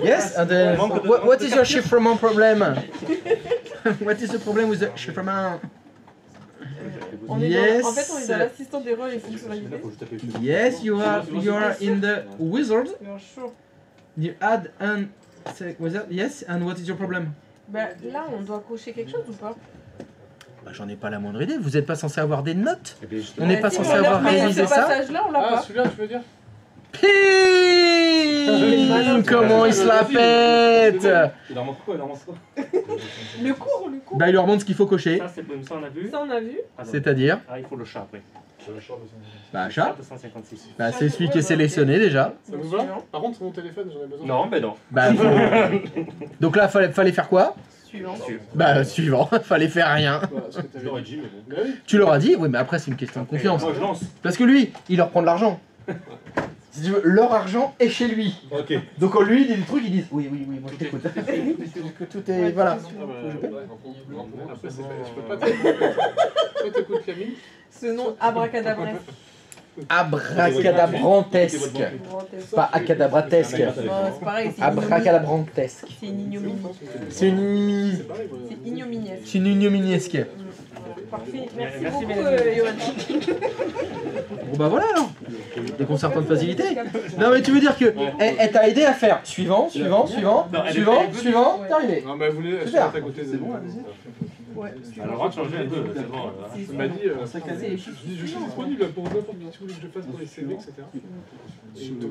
Yes, and what is your chiffrement problem? What is the problem with the chiffrement? En fait, on est dans l'assistant d'erreur et fonctionnalité. Yes, you are in the wizard. Sure. You add an wizard. Yes, and what is your problem? Bah, là, on doit cocher quelque chose ou pas? Bah, j'en ai pas la moindre idée. Vous n'êtes pas censé avoir des notes? On n'est pas Si, censé on l'a, avoir mais réalisé ce ça? passage-là, on l'a pas. Celui-là, tu veux dire? Pim, comment il se la pète? Il en manque quoi? Il en manque quoi? Le cours. Bah, il leur montre ce qu'il faut cocher. Ça, c'est ça, on a vu. Ça, on a vu. C'est-à-dire? Ah, il faut le chat après. Bah, chat. 256. Bah, c'est celui qui est sélectionné déjà. Ça vous va? Par contre, mon téléphone, j'en ai besoin. Non, mais non. Bah, donc là, fallait faire quoi? Suivant. Bah, suivant. Fallait faire rien. Je l'aurais dit, mais bon. Bah oui. Tu leur as dit? Oui, mais après, c'est une question de confiance. Moi, je lance. Parce que lui, il leur prend de l'argent. Si tu veux, leur argent est chez lui. Ok. Donc, on lui dit des trucs, ils disent oui, moi je t'écoute. Tout est. Voilà. Après, c'est fait. Je peux pas t'écouter. Toi, t'écoutes Camille? Ce nom abracadabresque. Abracadabrantesque. Pas acadabratesque. C'est pareil, c'est Abracadabrantesque. C'est une ignominie. C'est une ignominie. C'est ignominiesque. C'est une ignominiesque. Parfait. Merci Merci, beaucoup, mesdames. Johan. Bon bah voilà alors. Déconcertant de facilité. Non mais tu veux dire que elle t'a aidé à faire suivant, Non, elle est venue. t'es arrivé. Non, mais elle voulait. Super. À côté, C'est bon, allez-y. Ouais. Alors, on va changer un peu, c'est bon. Il m'a dit, je suis disponible pour n'importe qui si vous voulez que je fasse pour les CV, etc. Sur le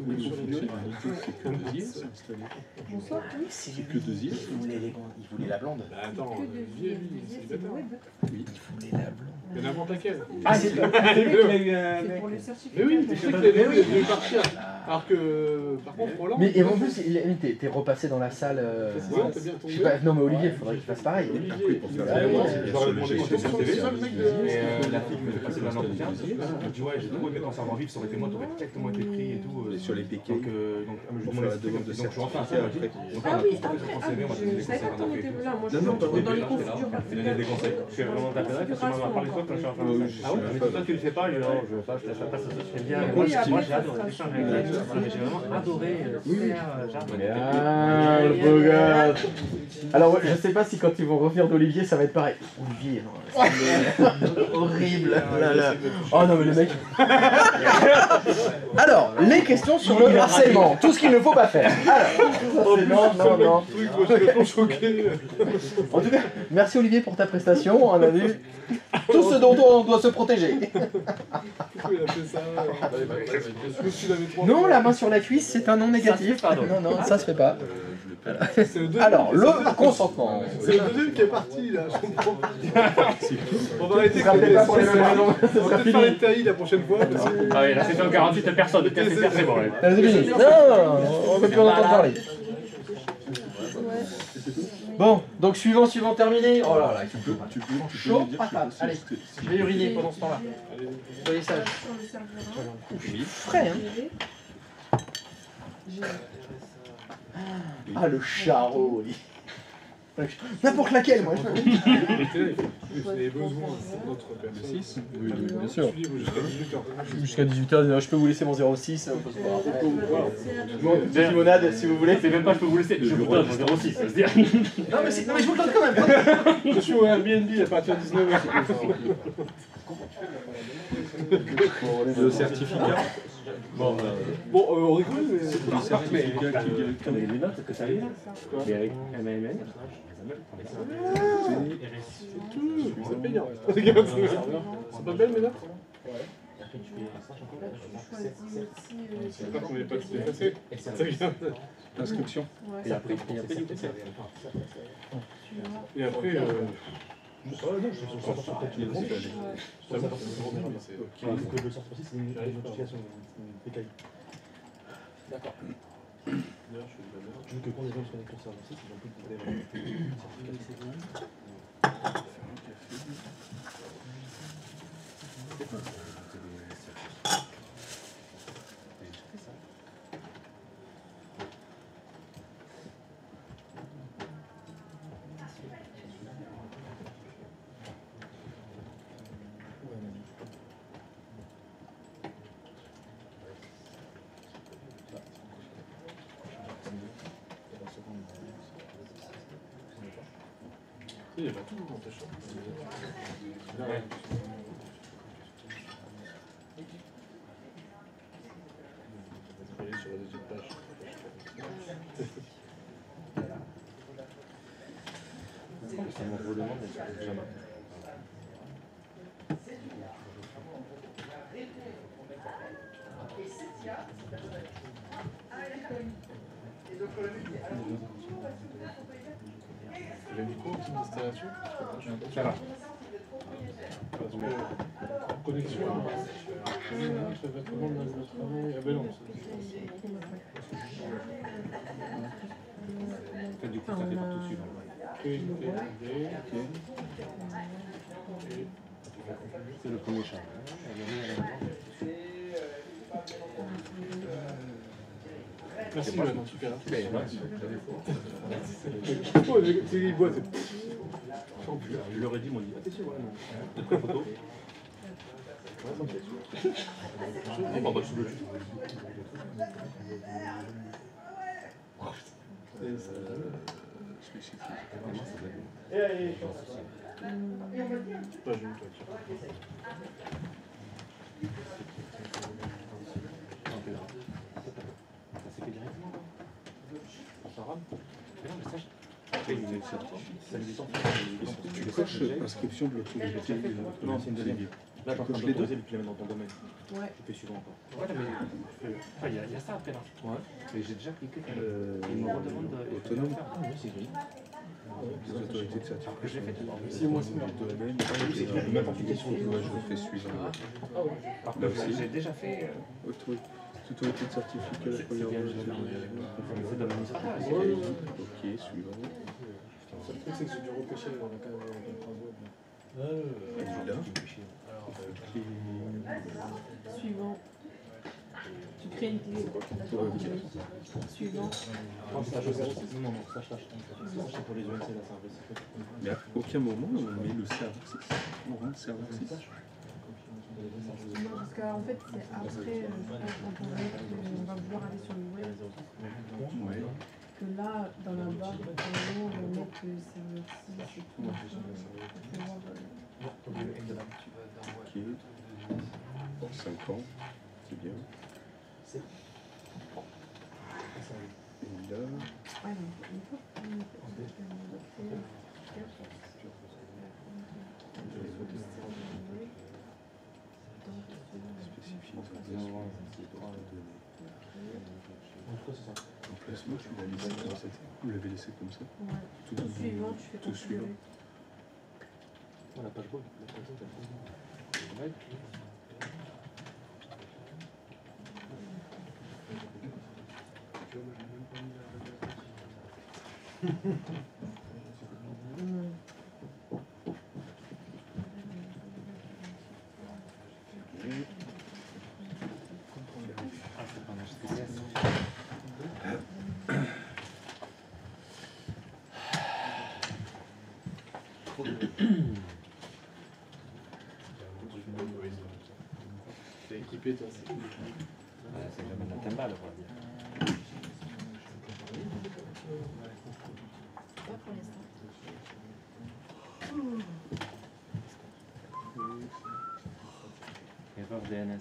Bonsoir, oui. C'est que deuxième. Il voulait la blonde. Bah attends, Olivier, lui, il est célibataire. Il voulait la blonde. Mais n'importe laquelle. Ah, c'est pas vrai qu'il a eu un. C'est pour le certificat. Mais oui, je sais qu'il avait voulu partir. Alors que, par contre, Roland. Mais et en plus, t'es repassé dans la salle. Ouais, t'es bien Je tombé. sais pas, non mais Olivier, il faudrait qu'il fasse pareil. Olivier, J'aurais demandé on tombe sur le seul mec de. Et la fille qui me fait passer un entretien, elle me dit ouais, j'ai trop aimé ton cerveau vif, ça aurait été moi, t'aurais exactement été pris et tout. sur les PK. Donc, je lui demande la demande de certificat. Donc, je rentre donc Ah là, oui, on a après, tous CV, on a donné des je savais conseils, pas on a comment fait t'étais tout. là. Moi, je Non, non, suis dans les Là, configures. je donné des conseils. Je suis vraiment d'intérêt parce que moi, on m'a parlé de toi quand je suis en train de faire. Ah ouais, mais toi, tu le fais pas, je veux pas, je te fais pas, ça se fait bien. Moi, j'ai adoré l'échange avec elle. Voilà, mais j'ai vraiment adoré. Ah, le beau gars. Alors, je sais pas si quand ils vont revenir d'Olivier, ça va être pareil. Olivier, non, c'est horrible. Là, là. Oh non, mais le mec. Alors, les questions sur le harcèlement, tout ce qu'il ne faut pas faire. Alors, non. Truc, moi, je suis vraiment choqué. En tout cas, merci Olivier pour ta prestation. On a vu tout ce dont on doit se protéger. Pourquoi il a fait ça? Je me suis lavé 3 Non, fois. la main sur la cuisse, c'est un non négatif. Ça se fait pas, donc. Non, ça se fait pas. C'est le deuxième. Alors, le consentement. C'est le deuxième qui est parti là, je comprends. On va arrêter Ce sera peut-être pas pour les mêmes raisons. Ce On va sera peut-être faire fini. les taillis la prochaine fois. Parce que... Ah oui, là, c'est en 48 personnes, c'est bon. C'est fini. Non, on ne peut plus en entendre parler. Bon, donc suivant terminé. Oh là là, Tu peux chaud me dire patate. Allez, je vais uriner pendant ce temps-là. Soyez sages. Frais, hein. Ah, le charreau, oui. N'importe laquelle, moi. Vous avez besoin d'autres personnes. 6 Oui, bien sûr. Je suis libre jusqu'à 18h. Jusqu'à 18h, je peux vous laisser mon 06. Petite limonade si vous voulez. C'est même pas je peux vous laisser, je vous donne mon 06, ça se dit. Non, mais je vous le donne quand même. Je suis au Airbnb à partir de 19h. Le certificat. Bon, On rigole, mais. Le certificat qui est comme les notes que ça arrive là. Mais avec MAMN. C'est payant. Regarde, c'est pas belle mes notes? C'est pas qu'on n'est pas tout effacé. Inscription. Et après, Et après, oh non, je suis sur ça continue de monter. ça va, c'est grand, mais c'est. Il faut que je le sorte aussi, c'est une notification, une PKI. D'accord. D'ailleurs, je suis de la merde. Je veux que quand les gens se connectent sur le site, ils ont plus de problème. Il y a pas tout dans ta chambre. Ouais. Aller sur la deuxième page. Ça m'en redemande, mais ça fait jamais. Il a mis quoi au type d'installation? Ça va. Parce que connexion. Ça va comment le travail? Ah ben non. Du coup, ça fait pas tout de suite. C'est le premier chat. Merci, madame, en tout cas. Mais ouais, Oh, c'est les boîtes. je leur ai dit, ils m'ont dit, ah t'es sûr, ouais, non. De près photo. Bon, bah, je suis bleu. Pas juste, toi. C'est fait directement. Ça rame. Mais non, mais ça, après, il ça lui temps. Tu coches inscription de l'autorité Non, c'est une deuxième. Là, par contre, coches les deux. et puis tu les mets dans ton domaine. Ouais. Tu fais suivant encore. Ouais, mais il y a ça après là. Ouais. Mais j'ai déjà cliqué. Il me redemande autonome. Oui, c'est vrai. Les autorités de certification. Je l'ai fait. Si, moi, c'est du domaine. Même application. Je fais suivant. Par Là contre, aussi. j'ai déjà fait. Autorité de certificat, la première C'est dans l'administrateur. Ok, suivant. Le truc, c'est que j'ai dû repêcher dans la case de travaux. Là. Suivant. Tu crées une clé. Suivant. Non, ça, je sais. Non, ça, je c'est pour les ONC, là, c'est un peu. Mais à aucun moment on met le serveur 6. On rend le serveur 6. Non, parce qu'en fait, c'est après, quand on va vouloir aller sur le web, Ouais. que là, dans la barre, on va mettre le serveur 6 et tout. Ok. 5 ans, c'est bien. Et là, Ah non, il faut emplacement, tu l'as laissé comme ça. Vous l'avez laissé comme ça. Ouais. Tout suivant, tu fais tout suivant. On n'a pas le choix. T'es équipé, toi. Ouais, c'est jamais la timbale, on va dire. Pas pour l'instant. Erreur DNS.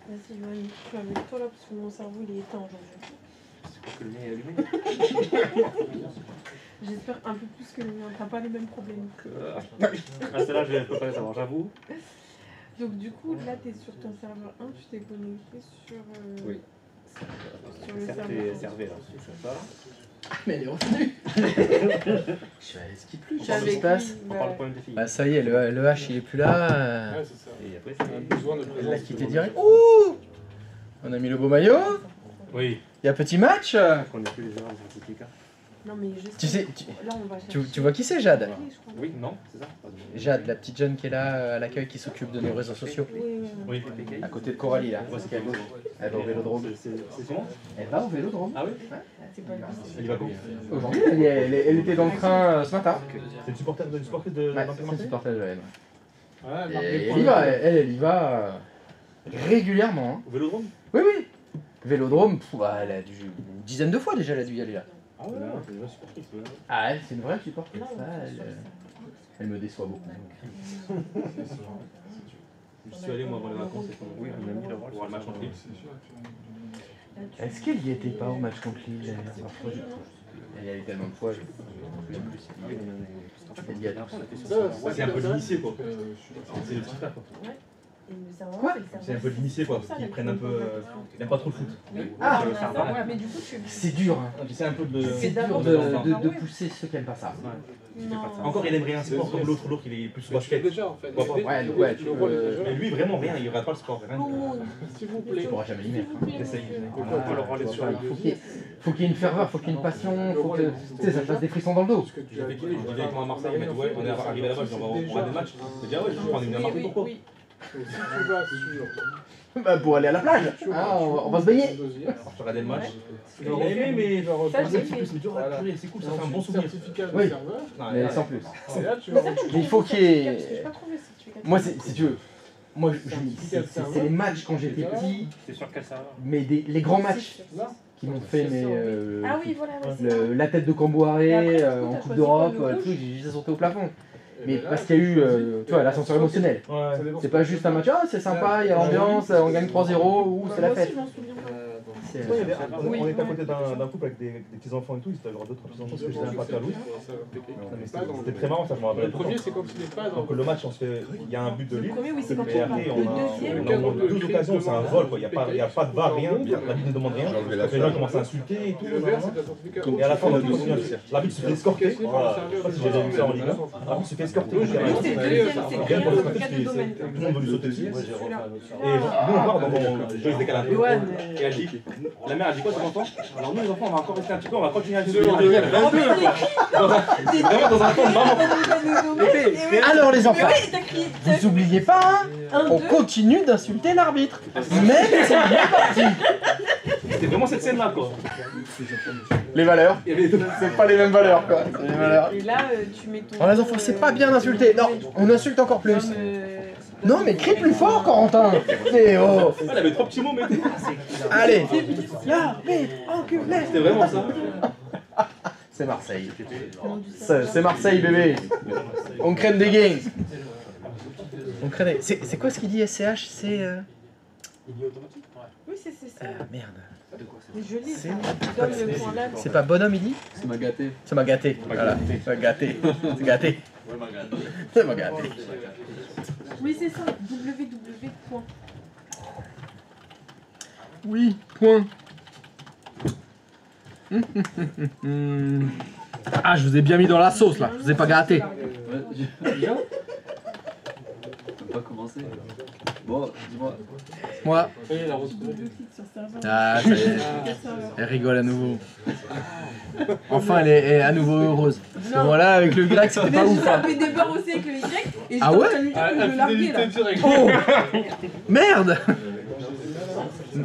Vas-y, Joanne, tu vas mettre toi là parce que mon cerveau il est éteint aujourd'hui. C'est quoi que le mien est allumé? J'espère un peu plus que le mien, t'as pas les mêmes problèmes. Ah, celle-là, je vais préparer savoir, j'avoue. Donc du coup, là t'es sur ton serveur 1, tu t'es connecté sur, Oui. sur le Certes, serveur et servé là, c'est ça. Mais elle est revenue. Je suis allé skip plus. Qu'est-ce qui se passe? On parle du problème des filles. Bah ça y est, le H il est plus là. Ouais, c'est ça. Et après, On a besoin de Elle présence. l'a quitté direct. Ouh! On a mis le beau maillot. Oui. Il y a petit match. Qu'on ait plus les erreurs des certificats. Non mais je sais. Tu sais, Là on va chercher. tu vois qui c'est, Jade? Oui, non, c'est ça. Jade, la petite jeune qui est là à l'accueil qui s'occupe de nos réseaux sociaux. Oui. À côté de Coralie là, c'est qui est à gauche. Elle va au vélodrome. C'est comment? Elle va au vélodrome. Ah oui? C'est pas lui. Elle y va quand? Aujourd'hui, elle était dans le train ce matin. C'est une supporter de supporter de Ouais, c'est une supporter de l'OM. Ouais, Et elle y va, elle y va régulièrement. Hein. Au vélodrome? Oui, oui. Vélodrome, elle a dû une dizaine de fois déjà, elle a dû y aller là. Ah ouais, c'est une vraie supportrice. Ah, elle, c'est une vraie supportrice. Non, Ça, elle me déçoit beaucoup. Je suis allé moi avant les vacances. Oui, on a mis le rôle pour le match en Lille. Est-ce qu'elle y était pas au match contre Lille la dernière fois? Elle y allait tellement de fois, je ne sais plus. Elle y a C'est un peu l'initié quoi. C'est le petit frère quoi. Quoi? C'est un peu l'initié quoi, parce qu'ils prennent un peu. Il n'aime pas trop le foot. Ah, mais du coup tu. c'est dur, hein. C'est un peu de. C'est dur de pousser ceux qui n'aiment pas ça. Encore il aimerait un sport comme l'autre, il est plus basket. Déjà, en fait. Ouais, donc ouais, tu Le rôle est peux... déjà là. Mais lui vraiment rien, il regarde pas le sport. Rien. S'il vous plaît. Tu pourras jamais l'y mettre. Hein. Essaye. Ah, le rôle est sur la faut qu'il y ait une ferveur, faut qu'il y ait une passion, faut que tu sais, ça te fasse des frissons dans le dos. Ce que tu Je as vais dit, avec moi à Marseille, il m'a dit ouais, on est arrivé là-bas, je dis on va des matchs. Je dis ah ouais, on est venu à Marseille pourquoi? si tu vas sur Bah pour aller à la plage, hein, on va se baigner. Je regardais le match. Il a aimé, mais genre, Ça, j'ai c'est plus, mais tu vois, purée, c'est cool, ça fait un bon souvenir. certificat de Oui. serveur. Mais sans plus. Et là, tu vas Mais Mais il faut qu'il y ait... Parce que j'ai pas trouvé ce certificat. Moi, si tu veux, moi, c'est les matchs quand j'étais petit, C'est sur quel serveur? mais les grands matchs qui m'ont fait Ah oui, voilà, ouais, c'est ça. la tête de Camboiré Et après, du coup, en t'as Coupe choisi d'Europe, quoi, le tout, j'ai sauté au plafond. Mais là, parce qu'il y a eu, tu vois, l'ascenseur émotionnel. Ouais. C'est pas juste un match, ah c'est sympa, il y a l'ambiance, on gagne 3-0, ou c'est la Moi aussi, fête. je m'en souviens pas. C'est- Ouais, Oui, on était à ouais. côté d'un couple avec des petits enfants et tout, c'était genre 2-3 petits enfants parce que j'étais un papier à Louis. C'était très marrant, ça je me rappelle. Le premier, c'est quand il n'est pas dans Donc le match, on se fait, il y a un but de Le Lille. premier, oui, c'est quand Et on part. après, Le on deuxième, a au moins 12 occasions, c'est un vol, quoi. Il n'y a pas de VAR, rien. L'arbitre ne demande rien. Les gens commencent à insulter et tout. le vert, c'est ta certificat. Et à la fin, on a tous l'arbitre se fait escorter. Voilà. Je sais pas si j'ai déjà vu ça en Ligue 1. L'arbitre se fait escorter. oui, c'est le deuxième, c'est Rien pour le l'escorter, cas parce de que domaine. tout le monde veut lui sauter dessus. Celui-là. Et nous, on part dans le joystick à la peu. Ouais, Et elle dit, la mère elle dit quoi aux enfants? Alors nous les enfants on va encore rester un petit peu, on va continuer à jouer. mais Vraiment dans un temps de maman. Alors les enfants, Mais oui, t'as crié. vous oubliez pas, hein, on continue d'insulter l'arbitre. Même si on est parti. C'était vraiment cette scène là quoi. Les valeurs, Il y avait deux. c'est pas les mêmes valeurs quoi. C'est les valeurs. Et là, tu mets ton. Oh les enfants, c'est pas bien d'insulter. Non, on insulte encore plus. Non mais crie plus fort Corentin. C'est oh. Elle avait trois petits mots mais Allez. L'arbitre enculé. c'était vraiment ça. C'est Marseille. C'est Marseille bébé. On crème des gangs. On crée des... C'est quoi ce qu'il dit SCH? C'est... Oui, c'est ça. merde. Mais je lis C'est- ça. Tu donnes le point là. C'est pas bonhomme il dit? Ça m'a gâté. Ça m'a gâté. Voilà. Ça m'a gâté. C'est gâté. Ça m'a gâté. Oui, c'est ça. www. point. Oui, point. Ah, je vous ai bien mis dans la sauce là. Je vous ai pas gâté. Ouais, déjà on peut pas commencer. Bon, dis-moi. Moi. Double-clic sur serveur. Ah, ça y est. Elle rigole à nouveau. Enfin, elle est à nouveau heureuse. Parce que voilà, avec le grec, c'était pas Mais ouf. je Hein. tapais des barres aussi avec le Y et je Ah ouais t'ai le larguer là. Oh merde.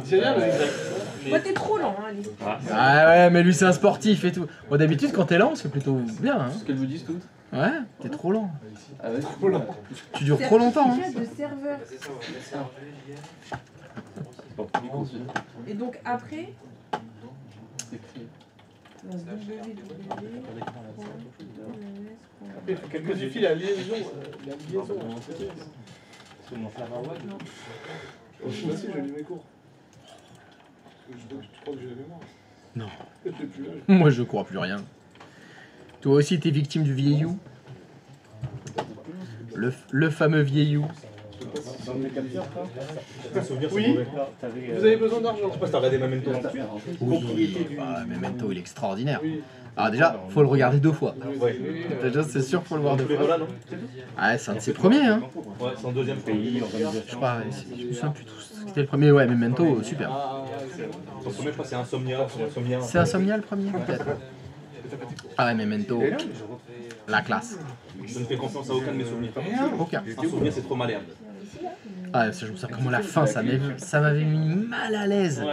C'est rien, le Moi, t'es trop lent, hein, Ali. Ah ouais, mais lui c'est un sportif et tout. Bon, d'habitude, quand t'es lent, c'est plutôt bien. Hein. Ce qu'elles vous disent toutes. Ouais, t'es trop lent. Ah ouais. Tu dures trop longtemps. Hein. Certificat de serveur. Ensuite, Et donc après, c'est écrit. Après, il faut qu'elle modifie la liaison. Moi aussi, je lis mes cours. Je crois que j'ai la mémoire. Non. Je l'ai plus là. Moi, je crois plus rien. Toi aussi, t'es victime du vieillou. Le fameux vieillou. Oui. Vous avez besoin d'argent. Je sais pas si t'as regardé Memento. Oui, Memento, il est extraordinaire. Oui. Alors déjà, faut le regarder 2 fois. Ouais. Déjà, c'est sûr, faut le voir 2 Tous les fois. Nolan, non? Ah, c'est un de ses premiers, hein. Ouais, c'est en deuxième pays, Je crois, je me souviens plus tout. C'était le premier, ouais, Memento, super. Son premier, je crois, c'est Insomnia. C'est Insomnia le premier, peut-être. Ah ouais, Memento, la classe. Je ne fais confiance à aucun de mes souvenirs. Aucun. Un souvenir, c'est trop malherbe. Ah, je me souviens comment la fin, ça m'avait mis mal à l'aise.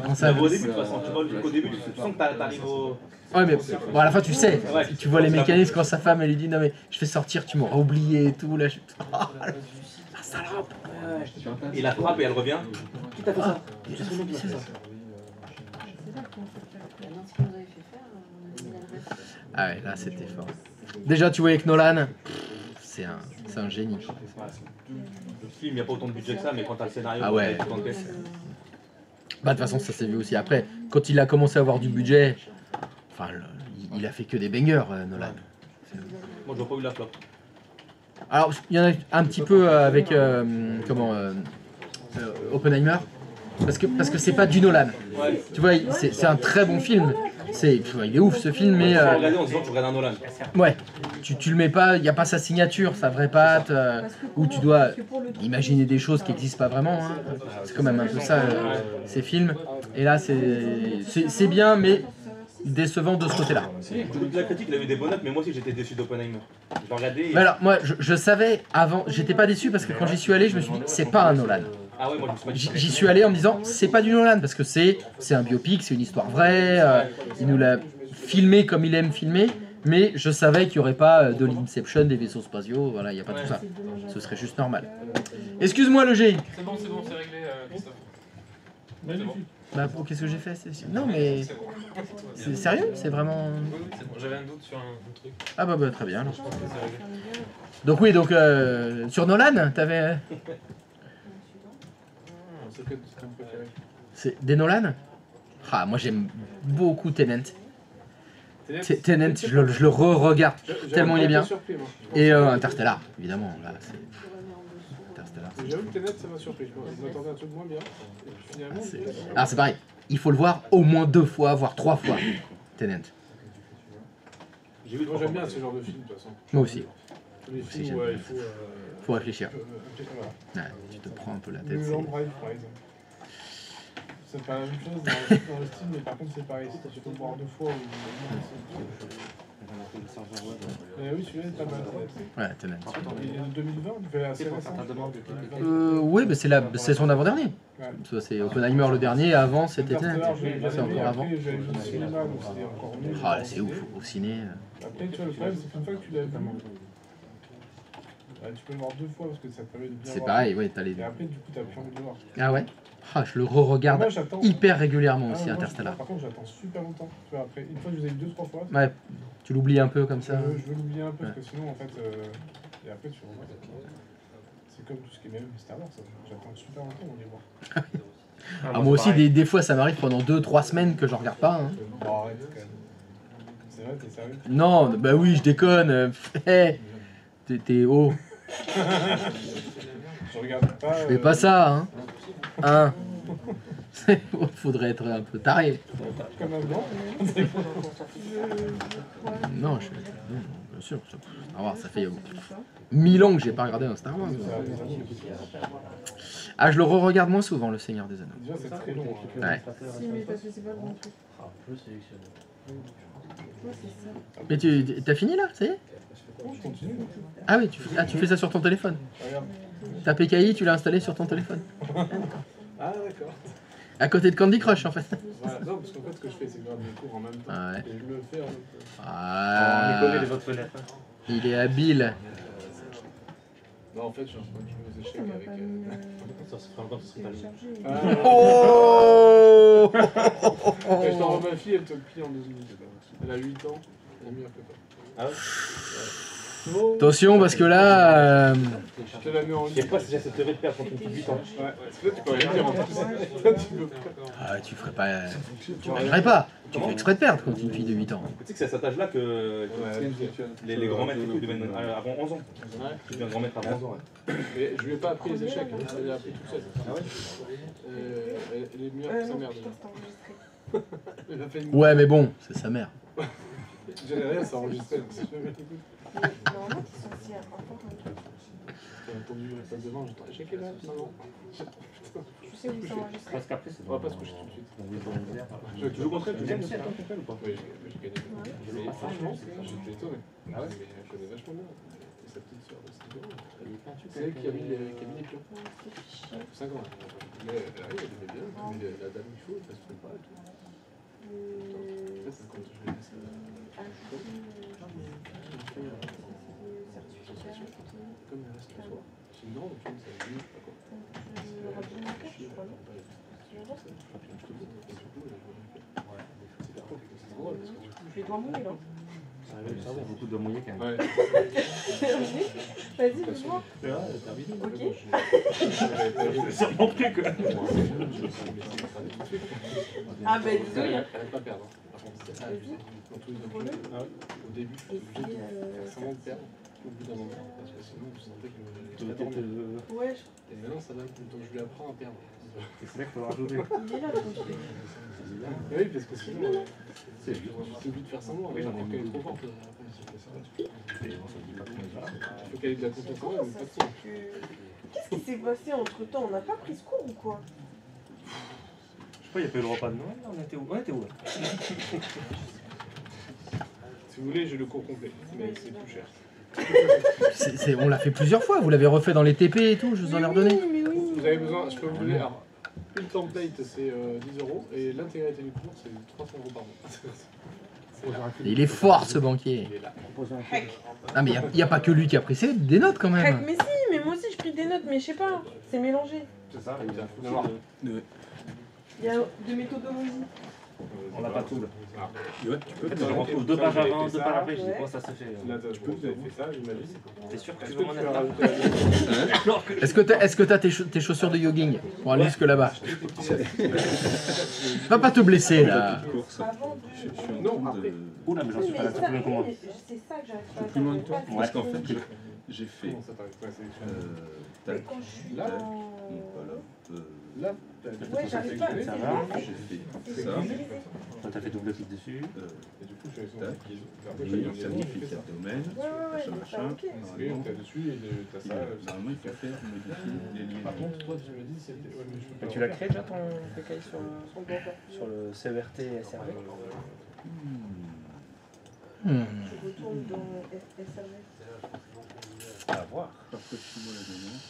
Quand Ça ça... va au début, de toute façon. Tu vois, jusqu'au début, tu sens que t'arrives au. Ouais, mais bon, à la fin, tu sais. Tu vois les mécanismes quand sa femme, elle lui dit non, mais je fais sortir, tu m'auras oublié et tout. Là, je... Oh, la salope. Il la frappe et elle revient. Tout à fait ça. Ah ouais, là, c'était fort. Déjà, tu vois, avec Nolan, c'est un génie. Le film, il n'y a pas autant de budget que ça, mais quand t'as le scénario, Ah ouais. il y a autant de caisses. Bah, de toute façon, ça s'est vu aussi. Après, quand il a commencé à avoir du budget, enfin, il a fait que des bangers, Nolan. Moi, je vois pas eu la flop. Alors, il y en a un petit peu avec Oppenheimer, parce que c'est pas du Nolan. Ouais. Tu vois, c'est un très bon film. Il est ouf ce film, mais Tu regarder en disant que tu regardes un Nolan. ouais, tu le mets pas, il n'y a pas sa signature, sa vraie patte, où tu dois imaginer des choses qui n'existent pas vraiment. Hein. C'est quand même un peu ça, ces films. Et là, c'est bien, mais décevant de ce côté-là. Si, de la critique, il avait des bonnes notes, mais moi aussi j'étais déçu d'Oppenheimer. Je l'ai regardé. Et... Mais alors, moi, je savais avant, j'étais pas déçu parce que quand j'y suis allé, je me suis dit, c'est pas un Nolan. Ah ouais, moi je me suis J'y suis allé en me disant, c'est pas du Nolan parce que c'est un biopic, c'est une histoire vraie, il nous l'a filmé comme il aime filmer, mais je savais qu'il n'y aurait pas de l'Inception, des vaisseaux spatiaux, voilà, il n'y a pas tout ça. Ce serait juste normal. Excuse-moi le G. C'est bon, c'est réglé, Christophe. C'est bon. Bah, qu'est-ce que j'ai fait? Non, mais. C'est sérieux? C'est vraiment. C'est bon, j'avais un doute sur un truc. Ah, bah, très bien. Alors. Je pense que c'est réglé. Donc, oui, donc, sur Nolan, t'avais. C'est que ton préféré. C'est des Nolan? Ah, moi, j'aime beaucoup Tenet. Tenet, je le re-regarde tellement il est bien. Surpris, moi. Et Interstellar, évidemment. Là, c'est. Interstellar. J'avoue que Tenet, ça m'a surpris. Je m'attendais à un truc moins bien. Et puis finalement, Ah, c'est pareil. Il faut le voir au moins 2 fois, voire 3 fois. Tenet. moi j'aime bien ce genre de film de toute façon. Moi aussi. Les Aussi, films où il faut. Faut réfléchir. Voilà. Ouais, tu te prends un peu la tête. Mulholland Drive, par exemple. C'est pas la même chose dans le style, mais par contre c'est pareil. Si tu peux le voir 2 fois ou. Oui, celui-là est pas mal. Ouais, Tenet. Il est de 2020, il fait assez récent. Oui, mais c'est son avant-dernier. Ouais. Ça, c'est Oppenheimer le dernier, avant c'était Tenet. Interstellar, je l'ai C'est aimé, encore avant. après j'avais vu le cinéma, donc c'était encore mieux. Ah, c'est ouf, au ciné. Après, tu vois, le problème, c'est qu'une fois que tu l'as vu, tu peux le voir 2 fois parce que ça te permet de bien C'est voir. pareil, ouais, t'as les deux. Et après, du coup, t'as plus envie de le voir. Ah ouais? Ah, je le re-regarde Moi, j'attends- hyper régulièrement Ah, aussi, moi, Interstellar. Par contre, j'attends super longtemps. Tu vois, après, une fois que je vous ai vu 2-3 fois, Ouais, tu l'oublies un peu comme ça. je veux l'oublier un peu parce que sinon, en fait, et après, tu revois. C'est comme tout ce qui est même Star Wars, ça. J'attends super longtemps pour les voir. Ah, moi aussi, des fois, ça m'arrive pendant 2-3 semaines que je regarde pas. Hein. Bon, arrête quand même. C'est vrai, t'es sérieux? Non, bah oui, je déconne. Hey, t'es haut. Je regarde pas. Je fais pas ça, hein. Hein. Faudrait être un peu taré. Comme un blanc. Non, non, bien sûr. Star Wars, ça fait 1000 ans que j'ai pas regardé un Star Wars. Ah, je le re-regarde moins souvent, Le Seigneur des Anneaux. Déjà, c'est très long. Ouais. Si, mais parce que c'est pas le bon truc. Je sélectionne. Ouais, c'est ça. Mais t'as fini là, ça y est? Je continue. Ah oui, tu fais ça sur ton téléphone. Regarde. Ta PKI, tu l'as installé sur ton téléphone. Ah, d'accord. À côté de Candy Crush, en fait. Voilà. Non, parce qu'en fait, ce que je fais, c'est que je regarde mes cours en même temps. Ouais. Et je le fais en même temps. Ah, On les connaît les autres fenêtres. il est habile. Non, en fait, je suis en train de jouer aux Ça échecs m'a avec. pas mis. Ça se ferait encore, ce serait pas lui. Téléchargé. Oh Je t'envoie ma fille, elle te le plie en 2 minutes. Elle a 8 ans, elle est mieux que toi. Ah ouais? Attention, parce que là... Je te la mets en Je ligne. sais pas si j'ai cette théorie de perdre contre une petite 8 ans. Ouais, parce que là, tu peux rien dire en plus. Toi, tu peux pas. Ah, tu ferais pas... Tu ferais pas. Tu fais exprès de perdre contre une fille de 8 ans. Tu sais que c'est à cet âge-là que les grands maîtres et tout deviennent avant 11 ans. Tu deviens grand maître avant 11 ans. Ouais. Mais je lui ai pas appris les échecs, hein. Elle a appris tout seul. Ah ouais? Elle est meilleure que sa Non, mère putain, déjà. c'est enregistré. Elle a fait une. Ouais, mais bon, c'est sa mère. J'avais rien, c'est enregistré, donc si je me l'écoute. Normalement, ils sont aussi encore un truc. J'ai entendu le face devant, j'entends échec et là, maman. Tu sais où c'est enregistré? Parce qu'après, c'est On va pas se coucher tout de suite. Tu joues contre elle? Tu gagnes aussi à toi contre elle ou pas? Oui, j'ai gagné. Mais franchement, j'étais étonné. Ah ouais? Mais je connais vachement bien. Et sa petite soeur, c'est drôle. C'est elle qui a mis les pions. 5 ans. Mais elle arrive, elle aimait bien. Mais la dame, il faut, elle se trompe pas et tout. Peut-être quand je vais laisser comme elle reste le soir. C'est une grande, tu vois, ça veut dire, je sais pas quoi. Je dois mouiller là. ça va, beaucoup de mouiller quand même. Ouais. Vas-y, bouge-moi. Ok. C'est sûrement pris que. Ah bah désolé. Elle va pas perdre. Par contre, c'est ça. Dans tous les autres jeux, au début, tu es obligé de faire semblant de perdre au bout d'un moment. Parce que sinon, tu sentais que tu vas dormir. Ouais, Et maintenant, ça va, donc je lui apprends à perdre. C'est vrai qu'il faut rajouter. il est là le coach. Oui, parce que sinon, c'est obligé de faire semblant. Mais j'en ai qu'elle est trop forte. Après, si tu fais ça, il faut qu'elle ait de la confiance en elle, mais pas trop. Qu'est-ce qui s'est passé entre temps? On n'a pas pris ce cours ou quoi? Je sais pas, il n'y a pas eu le repas de Noël, là, on était où? On était où là? Si vous voulez, j'ai le cours complet, mais c'est plus cher. On l'a fait plusieurs fois, vous l'avez refait dans les TP et tout, je vous en ai redonné. Mais oui. Vous avez besoin, je peux vous dire, alors, une template c'est 10 € et l'intégralité du cours c'est 300 € par mois. Il est fort ce banquier. Il est là. Ah mais il n'y a pas que lui qui a pris des notes quand même. Mais si, mais moi aussi je pris des notes, mais je sais pas, c'est mélangé. C'est ça, Non, non. Il y a deux méthodologies. On n'a pas tout là. Ouais, tu peux. En fait, je retrouve 2 pages avant, 2 pages après, je dis comment ça se fait. Là, tu peux faire ça, j'imagine. T'es sûr que tu Est-ce veux que m'en tu être as là rajouté Est-ce que t'as tes chaussures de jogging pour aller jusque là-bas? Va pas te blesser là. Avant Je suis en Non, train après. de... Oula, mais j'en suis pas là, c'est plus loin que moi. C'est ça que j'arrive Je pas suis à plus loin que toi. faire. Parce qu'en fait, j'ai fait... Comment ça t'arrive pas à sélectionner Mais tac, quand je suis Là, tac, en... voilà. Là, Ouais, j'arrive pas. Ça c'est va. vrai. J'ai fait C'est ça. grisé. Toi, t'as fait double clic dessus. et du coup, je suis Tac. sur Et certificat de domaine, Ouais, ouais, machin, ouais, machin. ça, ok. Oui, donc t'as dessus et t'as ça. Normalement, il faut faire modifier les liens. Par contre, toi, tu me dis, c'était. Ouais, mais je peux pas. Tu l'as créé déjà ton PKI sur le CERT SRV? Je retourne dans SRV. À voir. Rafraîchis-moi la mémoire.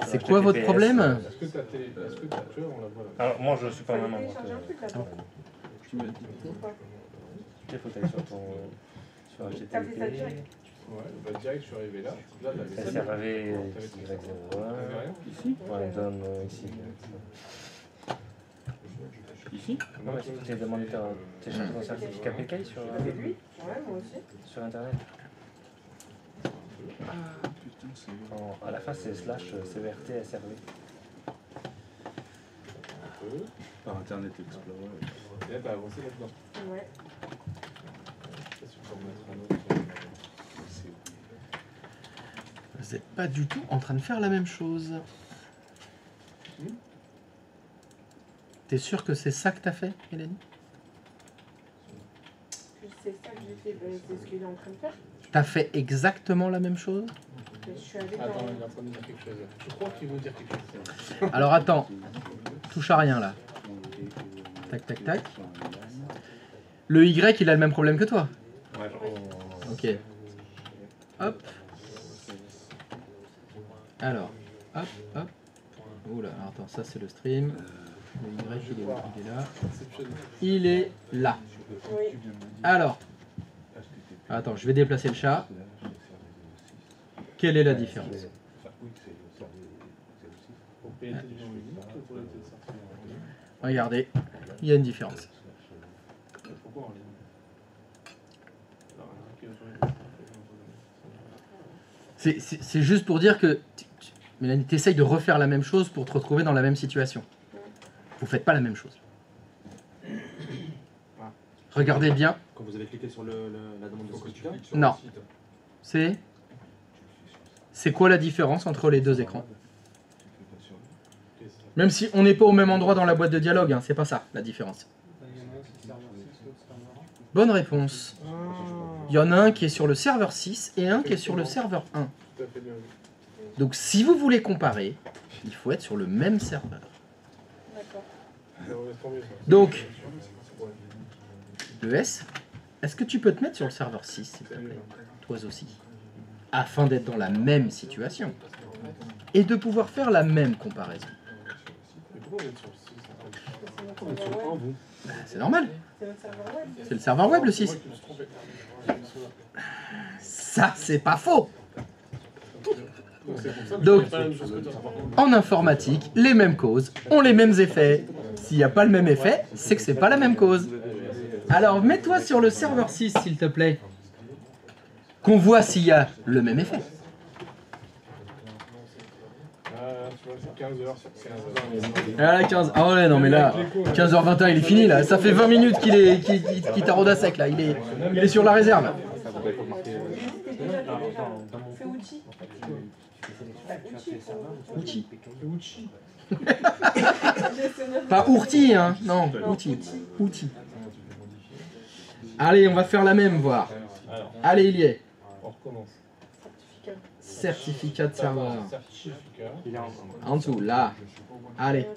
C'est quoi votre problème? Est-ce que t'as tes. Est-ce que t'as. Tu vois, on la voit là. Alors, moi, je suis pas Fallait maman. télécharger un truc là-bas. Tu m'as dit Ou pas? Il faut aller sur ton. Sur T'as fait ça HTTP. direct. Ouais, bah direct, je suis arrivé là. Là, t'avais ça. SRV T'avais rien ici. Ouais, donne ici. Ici. Non, mais tu t'es demandé de télécharger ton certificat PKI sur, Ouais, moi aussi. sur internet. Putain, c'est... À la fin, c'est slash CERT SRV. Par Internet Explorer. Et là, t'as avancé là-dedans. Ouais. Je sais pas si tu peux remettre un autre. Vous n'êtes pas du tout en train de faire la même chose. T'es sûr que c'est ça que t'as fait, Mélanie? C'est ça que j'ai fait. C'est ce qu'il est en train de faire. T'as fait exactement la même chose? Je suis allée Attends, dans... il est en train de dire quelque chose. Je crois qu'il veut dire quelque chose. Alors attends, touche à rien là. Tac, tac, tac. Le Y, il a le même problème que toi. Ouais, Ok. Hop. Alors, hop, hop. Oula, alors attends, ça c'est le stream. Le Y, il est là. Il est là. Oui. Alors. Attends, je vais déplacer le chat. Quelle est la différence? Regardez, il y a une différence. C'est juste pour dire que, Mélanie, t'essayes de refaire la même chose pour te retrouver dans la même situation. Vous faites pas la même chose. Regardez bien. Quand vous avez cliqué sur la demande de certificat. Non. C'est quoi la différence entre les deux écrans? Même si on n'est pas au même endroit dans la boîte de dialogue, hein, c'est pas ça la différence. Bonne réponse. Il y en a un qui est sur le serveur 6 et un qui est sur le serveur 1. Donc si vous voulez comparer, il faut être sur le même serveur. Donc, le S, est-ce que tu peux te mettre sur le serveur 6, s'il te plaît? Toi aussi. Afin d'être dans la même situation. Et de pouvoir faire la même comparaison. Bah, c'est normal. C'est le serveur web le 6. Ça, c'est pas faux. Donc, en informatique, les mêmes causes ont les mêmes effets. S'il n'y a pas le même effet, c'est que c'est pas la même cause. Alors, mets-toi sur le serveur 6, s'il te plaît. Qu'on voit s'il y a le même effet. Ah, 15. Ah ouais, non mais là, 15h21, il est fini là. Ça fait 20 minutes qu'il taraude à sec là. Il est sur la réserve. Fais outil. Outil. Pas ourti, hein. Non, outil. Outil. Allez, on va faire la même, voir. Allez, il y est. On recommence. Certificat de serveur. En dessous, là. Allez.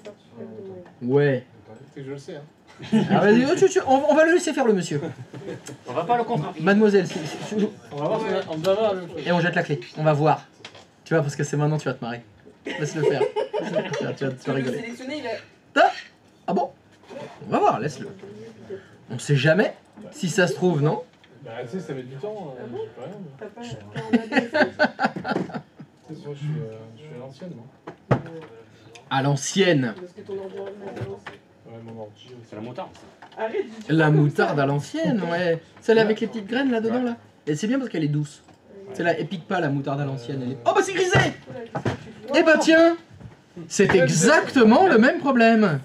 Ouais. C'est que je le sais, hein. Ah, vas-y, on va le laisser faire le monsieur. On va pas le contraire. Mademoiselle, On va voir, on va voir. et on jette la clé. On va voir. Tu vois, parce que c'est maintenant, tu vas te marrer. Laisse-le faire. Tu vas rigoler. Sélectionner, il a... Ah bon? On va voir, laisse-le. On sait jamais si ça se trouve, non? Bah, tu sais, ça met du temps. T'as pas... Je suis à l'ancienne, moi. À l'ancienne. Parce que ton ordinateur... C'est la moutarde. Arrête, La moutarde à l'ancienne, ouais. Celle avec les petites graines là-dedans, là. Et c'est bien parce qu'elle est douce. Celle-là, elle pique pas la moutarde à l'ancienne. Elle est... Oh bah c'est grisé. Eh bah tiens, c'est exactement le même problème.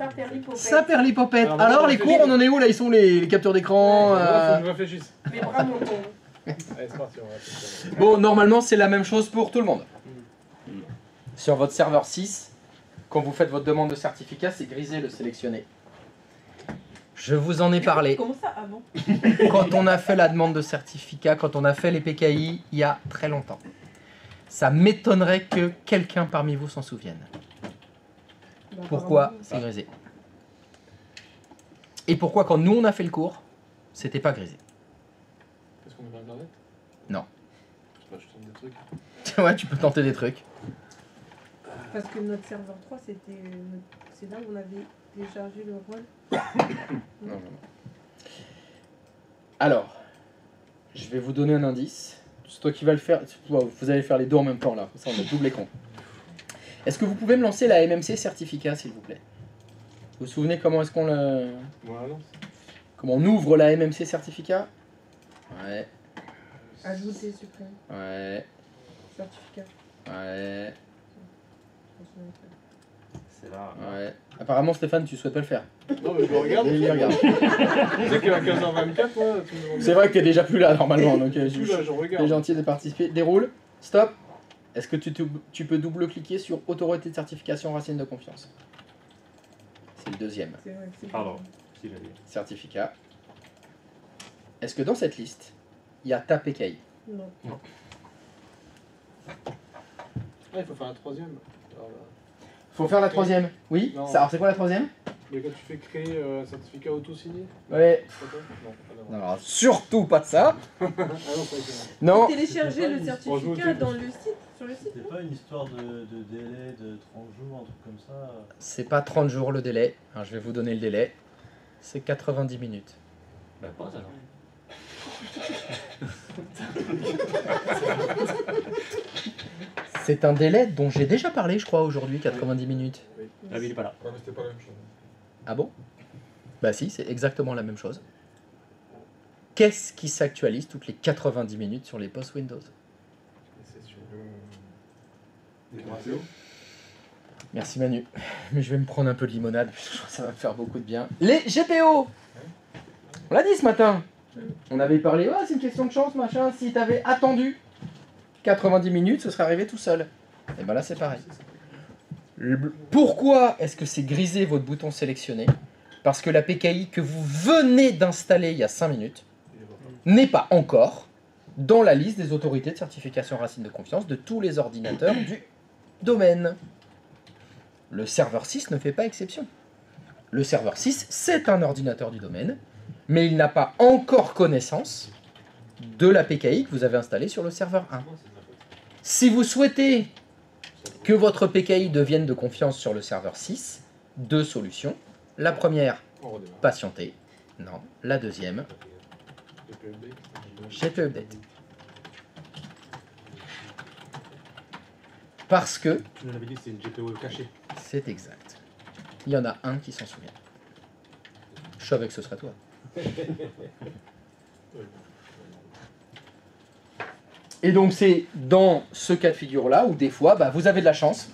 Ça perd l'hypopète. Alors les cours, on en est où là? Ils sont les capteurs d'écran Faut que je réfléchisse. Mais vraiment, Allez, c'est parti, on va réfléchir. Bon, normalement, c'est la même chose pour tout le monde. Sur votre serveur 6, quand vous faites votre demande de certificat, c'est grisé le sélectionné. Je vous en ai parlé. Comment ça avant? Quand on a fait la demande de certificat, quand on a fait les PKI, il y a très longtemps. Ça m'étonnerait que quelqu'un parmi vous s'en souvienne. Pourquoi c'est grisé? Et pourquoi quand nous on a fait le cours, c'était pas grisé? Est-ce qu'on a internet? Non. Je tente des trucs. Ouais, tu peux tenter des trucs. Parce que notre serveur 3, c'est là où on avait téléchargé le rôle. Non. Alors, je vais vous donner un indice. C'est toi qui vas le faire. Vous allez faire les deux en même temps là. Ça, on a double écran. Est-ce que vous pouvez me lancer la MMC certificat, s'il vous plaît? Vous vous souvenez comment est-ce qu'on le... Comment on ouvre la MMC certificat? Ouais. Ajouter, supprimer. Ouais. Certificat. Ouais. C'est là. Ouais. Apparemment, Stéphane, tu souhaites pas le faire. Non, mais je le regarde. Il regarde. Tu sais qu'à 15h24, moi, tu me demandes. C'est vrai que t'es déjà plus là normalement, donc Plus là, je regarde. t'es gentil de participer. Déroule. Stop. Est-ce que tu peux double-cliquer sur autorité de certification racine de confiance? C'est le deuxième. Pardon. Si j'avais. Certificat. Est-ce que dans cette liste, il y a ta PKI? Non. Ah, il faut faire un troisième. Alors, Faut faire la troisième. Oui. Non. Alors c'est quoi la troisième? mais quand tu fais créer un certificat auto-signé? Ouais. C'est pas toi? Non. Ah, Non, alors, surtout pas de ça. Ah non, ça a été. Non. Télécharger le certificat dans le site, sur le site. C'était pas une histoire de délai de 30 jours, un truc comme ça. C'est pas 30 jours le délai. Alors, je vais vous donner le délai. C'est 90 minutes. Bah, pas alors. C'est un délai dont j'ai déjà parlé, je crois, aujourd'hui, 90 minutes. Ah, mais il est pas là. Ouais, mais c'était pas la même chose. Ah bon? Bah si, c'est exactement la même chose. Qu'est-ce qui s'actualise toutes les 90 minutes sur les postes Windows? C'est sur Des météos. Merci Manu. Mais je vais me prendre un peu de limonade, ça va me faire beaucoup de bien. Les GPO! On l'a dit ce matin. On avait parlé, c'est une question de chance, machin. Si t'avais attendu 90 minutes, ce serait arrivé tout seul. Et ben là, c'est pareil. Pourquoi est-ce que c'est grisé votre bouton sélectionné? Parce que la PKI que vous venez d'installer il y a 5 minutes n'est pas encore dans la liste des autorités de certification racine de confiance de tous les ordinateurs du domaine. Le serveur 6 ne fait pas exception. Le serveur 6, c'est un ordinateur du domaine, mais il n'a pas encore connaissance de la PKI que vous avez installée sur le serveur 1. Si vous souhaitez que votre PKI devienne de confiance sur le serveur 6, deux solutions. La première, patienter. Non. La deuxième, GP Update. Parce que... Tu nous avais dit que c'est une GPO cachée. C'est exact. Il y en a un qui s'en souvient. Je savais que ce serait toi. Et donc c'est dans ce cas de figure-là où des fois, vous avez de la chance.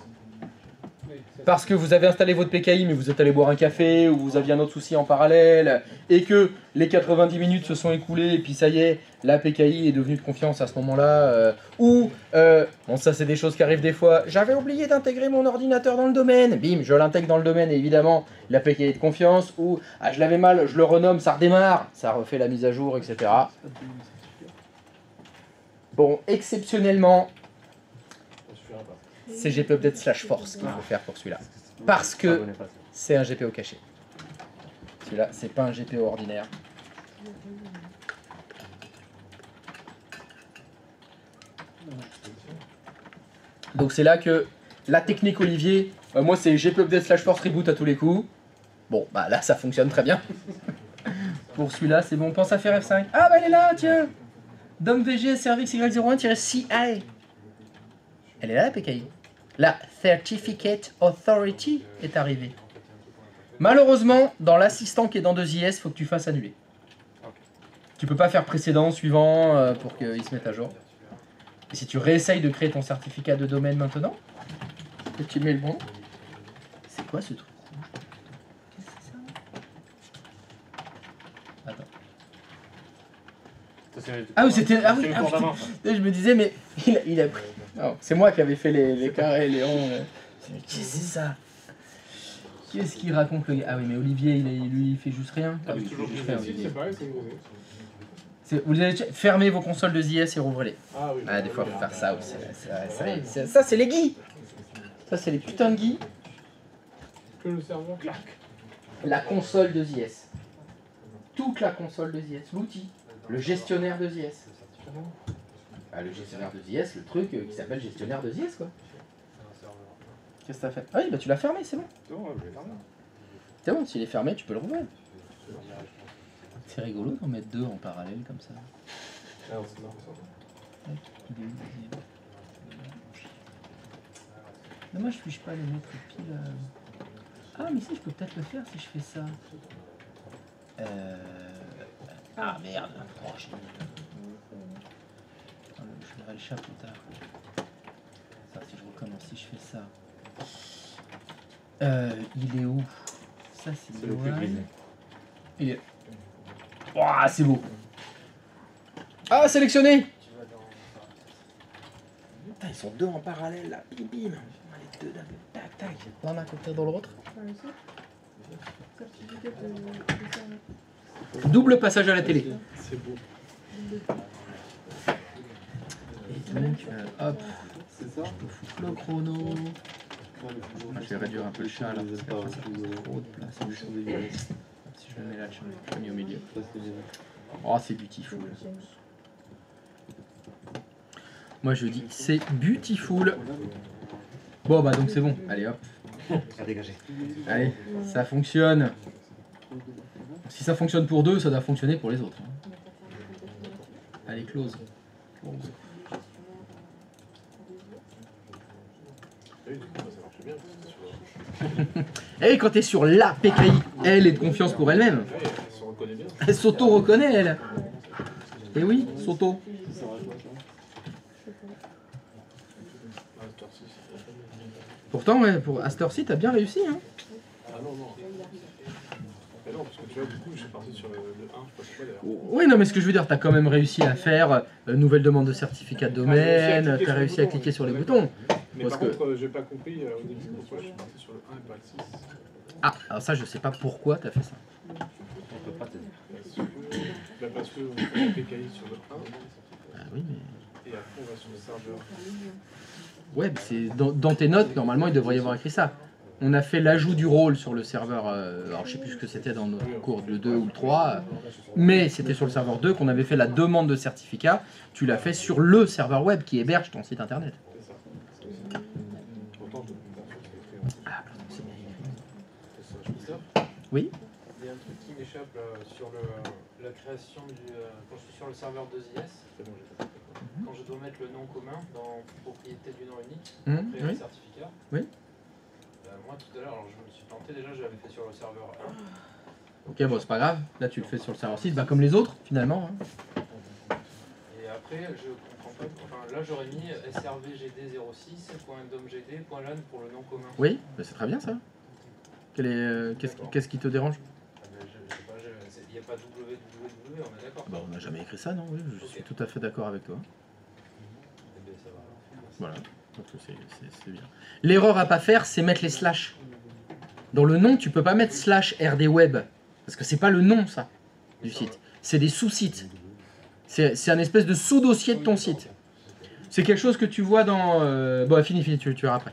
Parce que vous avez installé votre PKI, mais vous êtes allé boire un café, ou vous aviez un autre souci en parallèle, et que les 90 minutes se sont écoulées, et puis ça y est, la PKI est devenue de confiance à ce moment-là, ou, bon ça c'est des choses qui arrivent des fois, j'avais oublié d'intégrer mon ordinateur dans le domaine, bim, je l'intègre dans le domaine, et évidemment, la PKI est de confiance, ou, je l'avais mal, je le renomme, ça redémarre, ça refait la mise à jour, etc. Bon, exceptionnellement, c'est GP Update /force qu'il faut faire pour celui-là. Parce que c'est un GPO caché. Celui-là, c'est pas un GPO ordinaire. Donc c'est là que la technique Olivier, moi c'est GP Update /force reboot à tous les coups. Bon, là ça fonctionne très bien. Pour celui-là, c'est bon, pense à faire F5. Ah elle est là, tiens. DOM-VG Service Y01-CI. Elle est là la PKI. La Certificate Authority est arrivée. Malheureusement, dans l'assistant qui est dans 2IS, faut que tu fasses annuler. Tu peux pas faire précédent, suivant, pour qu'il se mette à jour. Et si tu réessayes de créer ton certificat de domaine maintenant, et tu mets le bon. C'est quoi ce truc? Qu'est-ce que c'est ça? Attends. Ah oui, c'était. Ah oui, je me disais, mais il a pris. Non, c'est moi qui avais fait les carrés, les ronds. Qu'est-ce que c'est ça? Qu'est-ce qu'il raconte le gars? Ah oui, mais Olivier, lui, il fait juste rien. Ah, mais toujours Juste rien, Olivier. c'est pareil, c'est nouveau. Vous allez fermer vos consoles de ZS et rouvrez-les. Ah oui. Ah, des fois, il faut faire ça aussi. Ça, c'est les guides. Ça, c'est les putains de guides. Que le serveur. La console de ZS. Toute la console de ZS. L'outil. Le gestionnaire de ZS. Ah, le gestionnaire de ZS, le truc qui s'appelle gestionnaire de ZS, quoi. Qu'est-ce que t'as fait? Ah oui, bah tu l'as fermé, c'est bon. C'est bon, s'il est fermé, tu peux le rouvrir. C'est rigolo d'en mettre deux en parallèle comme ça. Ah, c'est marrant ça. Il est où, le deuxième? Dommage, puis-je pas les mettre pile. Ah, mais si, je peux peut-être le faire si je fais ça. Ah merde. Oh, je verrai le chat plus tard. Ça, si je recommence, si je fais ça. Il est où? Ça, c'est le plus grisé. Il est. Ouah, c'est beau. Ah, sélectionné. Putain, ils sont deux en parallèle là. Bim bim. Les deux d'un coup. Tac tac. L'un à côté dans l'autre. Double passage à la télé. C'est beau. Et donc, hop. C'est ça? Je peux foutre le chrono. Je vais réduire un peu le chat là. Parce qu'après, ça prend trop de place. Si je le mets là, je le mets au milieu. Oh, c'est beautiful. Moi je dis c'est beautiful. Bon bah donc c'est bon. Allez hop. À dégager. Allez, ça fonctionne. Si ça fonctionne pour deux, ça doit fonctionner pour les autres. Allez, close. Close. Et quand t'es sur la PKI, elle est de confiance pour elle-même. Elle s'auto-reconnaît, elle. Et oui, s'auto. Pourtant, ouais, pour Astor-ci, t'as bien réussi. Hein. Ah non, non. Mais non, parce que tu vois, du coup, je suis parti sur le 1, je sais pas pourquoi d'ailleurs. Oui, non, mais ce que je veux dire, t'as quand même réussi à faire nouvelle demande de certificat de domaine, t'as réussi à cliquer sur les boutons. Mais Parce par que... contre, j'ai pas compris au début pourquoi je suis parti sur le 1 et pas le 6. Ah, alors ça, je sais pas pourquoi t'as fait ça. On peut pas t'aider. Parce que on fait la PKI sur le 1. Ah oui, mais... Et après, on va sur le serveur. Ouais, c'est dans tes notes, normalement, il devrait y avoir écrit ça. On a fait l'ajout du rôle sur le serveur, alors je sais plus ce que c'était dans notre cours, le 2 ou le 3, mais c'était sur le serveur 2 qu'on avait fait la demande de certificat. Tu l'as fait sur le serveur web qui héberge ton site internet. Ah, c'est bien écrit. Oui. Il y a un truc qui m'échappe là, sur la création du... quand je suis sur le serveur 2IS, quand je dois mettre le nom commun dans propriété du nom unique, créer un certificat. Oui. Moi tout à l'heure, alors je me suis planté, déjà je l'avais fait sur le serveur 1. Ok, bon, c'est pas grave. Là, tu le fais sur le serveur 6, bah, comme les autres, finalement. Hein. Et après, je comprends pas. Enfin, là, j'aurais mis srvgd06.domgd.lan pour le nom commun. Oui, bah, c'est très bien ça. Qu'est-ce qui te dérange? Je sais pas, il n'y a pas www, on est d'accord. Bah, on n'a jamais écrit ça, non? Oui, je suis tout à fait d'accord avec toi. Eh bien, ça va. Voilà. Donc c'est bien. L'erreur à pas faire, c'est mettre les slash. Dans le nom, tu peux pas mettre slash rdweb. Parce que c'est pas le nom, ça, du site. C'est des sous-sites. C'est un espèce de sous-dossier de ton site. C'est quelque chose que tu vois dans... Bon, fini, tu verras après.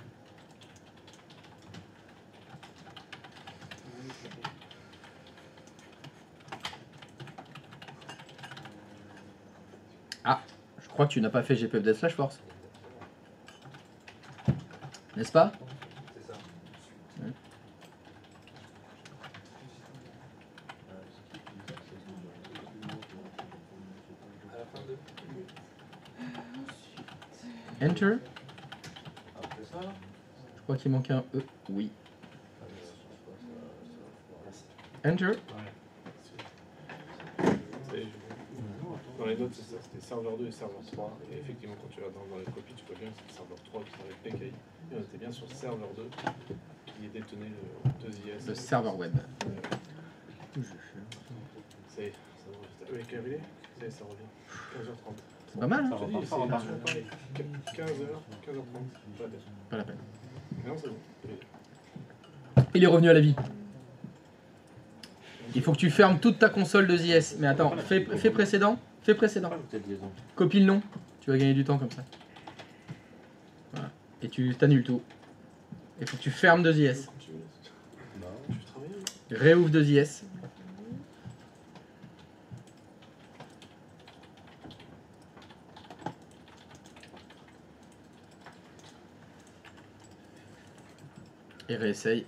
Ah, je crois que tu n'as pas fait gpfdev/force. N'est-ce pas? C'est ça. Ouais. À la fin de... Enter. Après ça, Je crois qu'il manque un E. Oui. Enter. Dans les notes, c'est ça, c'était serveur 2 et serveur 3. Et effectivement, quand tu vas dans les copies, tu vois bien que c'est serveur 3 qui travaille avec PKI. Et on était bien sur serveur 2 qui détenait le 2IS. Le serveur web. Ça y est, ça revient. Avec Gabriel, ça y est, ça revient. 15h30. C'est pas mal, hein? Je te dis, c'est toujours pareil. 15h, 15h30. Pas la peine. Non, c'est bon. Il est revenu à la vie. Il faut que tu fermes toute ta console de ZS. Mais attends, fais précédent. Fais précédent. Copie le nom. Tu vas gagner du temps comme ça. Voilà. Et tu t'annules tout. Il faut que tu fermes 2IS. Réouvre 2IS. Et réessaye.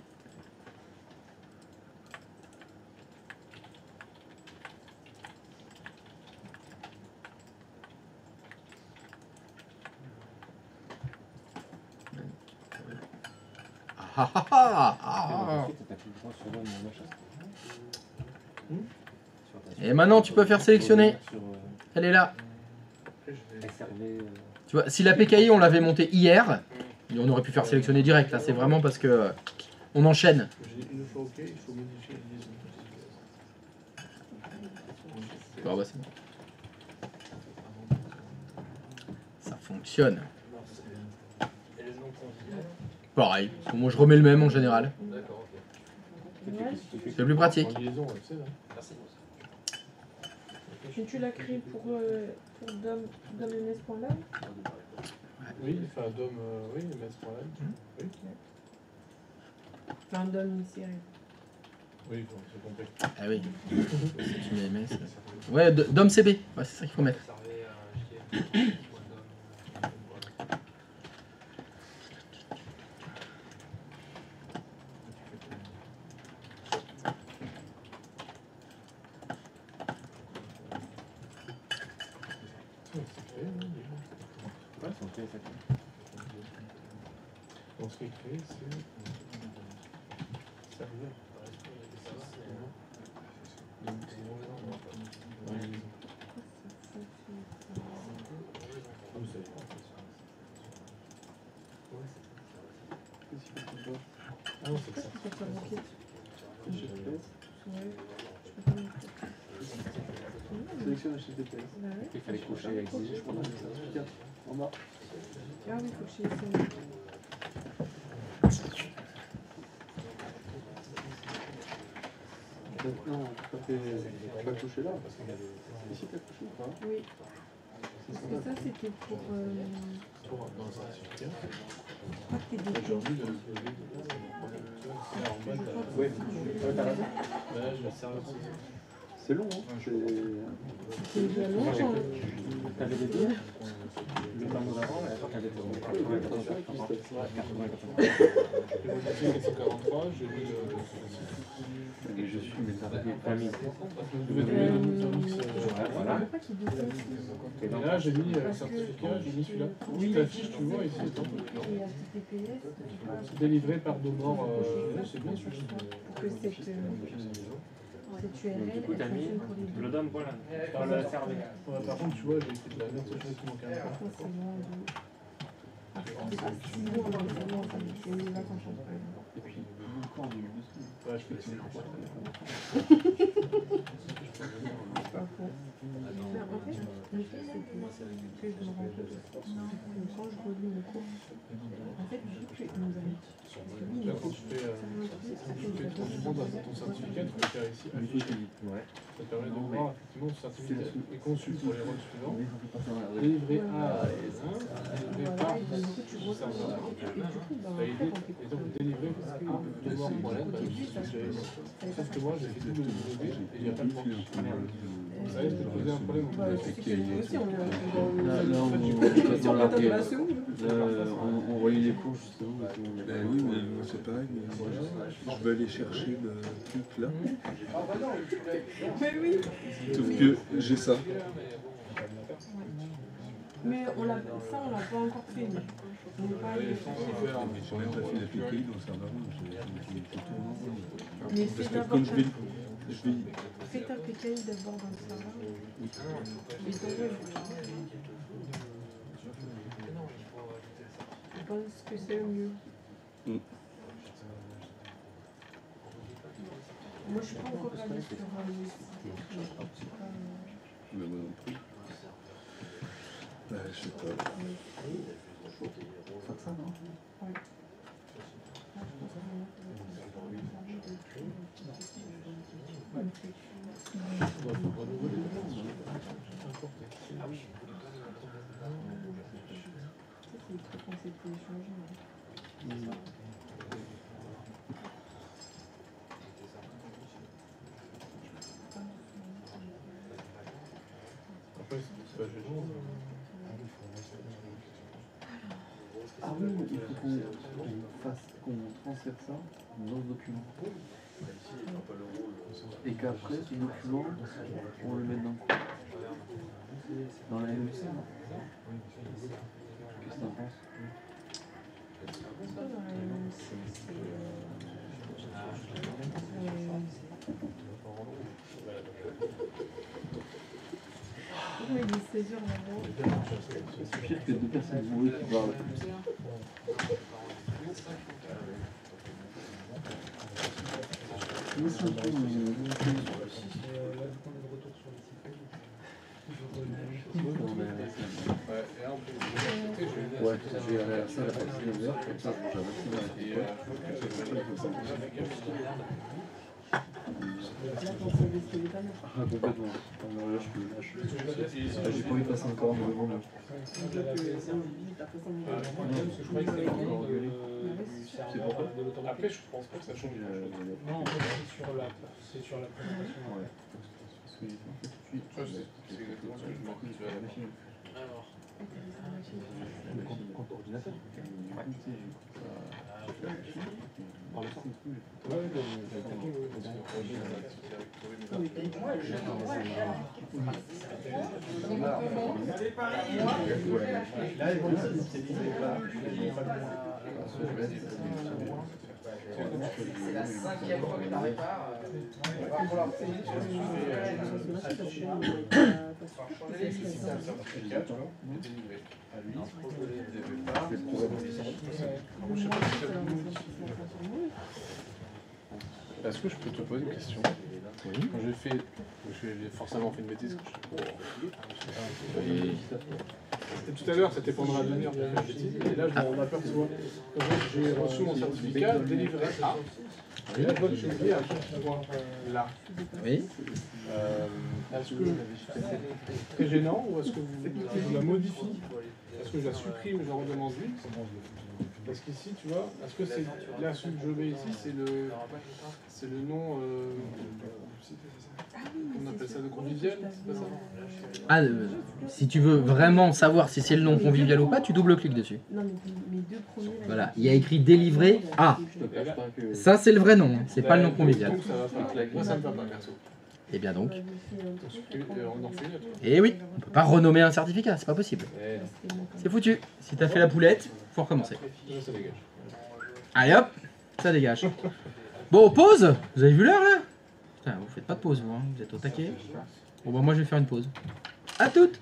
Ah ah ah ah. Et maintenant tu peux faire sélectionner. Elle est là. Tu vois, si la PKI on l'avait montée hier, on aurait pu faire sélectionner direct. Là, c'est vraiment parce que on enchaîne. Une fois OK, il faut modifier les liaisons. Ah bah c'est bon. Ça fonctionne. Et le nom convivial. Pareil. Moi je remets le même en général. D'accord, ok. C'est plus pratique. En liaison, c'est ça. Merci. Et tu l'as créé pour domms.lab? Oui, enfin, Dom, oui, MS.lab. Oui. Enfin, dom une série. Oui, bon, c'est compris. Ah oui. Si tu mets MS. Ouais, DOM CB. Ouais, c'est ça qu'il faut mettre. Donc, ce qui est créé, c'est serveur. Ah non, c'est ça. Sélectionne HTTPS. Il fallait cocher avec des en bas. Ah oui, il faut que je sélectionne. Non, tu as touché là. Ici, tu as touché ou pas? Oui. Parce que ça, c'était pour. Dans le certificat. Je crois que t'es dédié. Oui, c'est long, hein. C'est bien long, genre. T'avais des deux. Le temps d'avant, et après t'avais des 443, j'ai mis et je suis mes familles. Voilà. Et là, j'ai mis certificat, j'ai mis celui-là. Oui, la fiche, tu vois, ici. C'est délivré par Domor. C'est bien celui-là. Pour que cette URL, elle fonctionne pour les deux. Le DOM, voilà. Dans le serveur. Par contre, tu vois, j'ai fait de la merde, qui manque un peu. Et puis, encore du Ouais, je fais c'est pas faux. Mais en fait, le fait, c'est que je me rends compte quand je relis le cours, en fait, vu que nous avons. Là, quand tu fais ton demande à ton certificat, tu peux faire ici afficher. Ça te permet de voir effectivement ton certificat et conçu pour les rôles suivants. Délivré à délivré par serveur. Validé et donc délivré à Domor.lab. Sauf que moi, j'ai fait tout le délivré et il n'y a pas de manque. Ça risque de poser un problème. on voyait les cours justement. Ben oui, mais moi c'est pareil. Je vais aller chercher le truc là. Mais oui. Sauf que j'ai ça. Mais on l'a pas encore fait. On n'est pas allé J'ai même pas fait la PKI dans le serveur. Mais c'est d'abord. Fais ta PKI d'abord dans le serveur. Et t'envoies. Je pense que c'est le mieux. Moi, je suis pas encore allée sur le site. Mais moi non plus. Je sais pas. Faut ça, non? Ouais. Après, c'est pas gênant. Ah oui, il faut qu'on transfère ça dans ce document. Et qu'après, ce document, on le met dans quoi? Dans la MMC, non? Qu'est-ce que t'en penses? Oui, il est 16h là-bas. C'est pire que deux personnes bourrées qui parlent. Ouais, j'ai la salle à 19h, comme ça, je mange à 21h. Ah, complètement. Là, je lâche. J'ai pas envie de passer encore un mauvais moment. C'est pourquoi? Après, je pense pas que ça change grand-chose. Non, en fait, c'est sur la présentation. Ouais. Parce que C'est exactement ce que je m'en dis à la machine. Alors. Compte ordinateur. Dans le sens. C'est la 5e fois que tu répares. Pour leur payer, Est-ce que je peux te poser une question? Oui. Quand j'ai forcément fait une bêtise. Tout à l'heure, c'était pendant la demi-heure que j'ai fait une bêtise, et là, je m'en aperçois. J'ai reçu mon certificat délivré A. Et là, je vois que j'ai oublié un petit point là. Oui. Est-ce que c'est très gênant ou est-ce que je la modifie? Est-ce que je la supprime et je la redemande vite? Parce qu'ici, tu vois, est-ce que c'est là, celui que je mets ici, c'est le nom, on appelle ça le convivial, c'est pas ça? Ah, si tu veux vraiment savoir si c'est le nom convivial ou pas, tu double-cliques dessus. Non, mais mes deux premiers. Voilà, il y a écrit délivré A. Ça, c'est le vrai nom, c'est pas le nom convivial. Donc ça va pas. Moi, ça me va pas, perso. Et bien donc. On en fait une autre. Et oui, on peut pas renommer un certificat, c'est pas possible. C'est foutu. Si t'as fait la poulette, faut recommencer. Ça dégage. Allez hop, ça dégage. Bon, pause. Vous avez vu l'heure là? Putain, vous faites pas de pause vous, hein. Vous êtes au taquet. Bon bah moi je vais faire une pause. À toutes.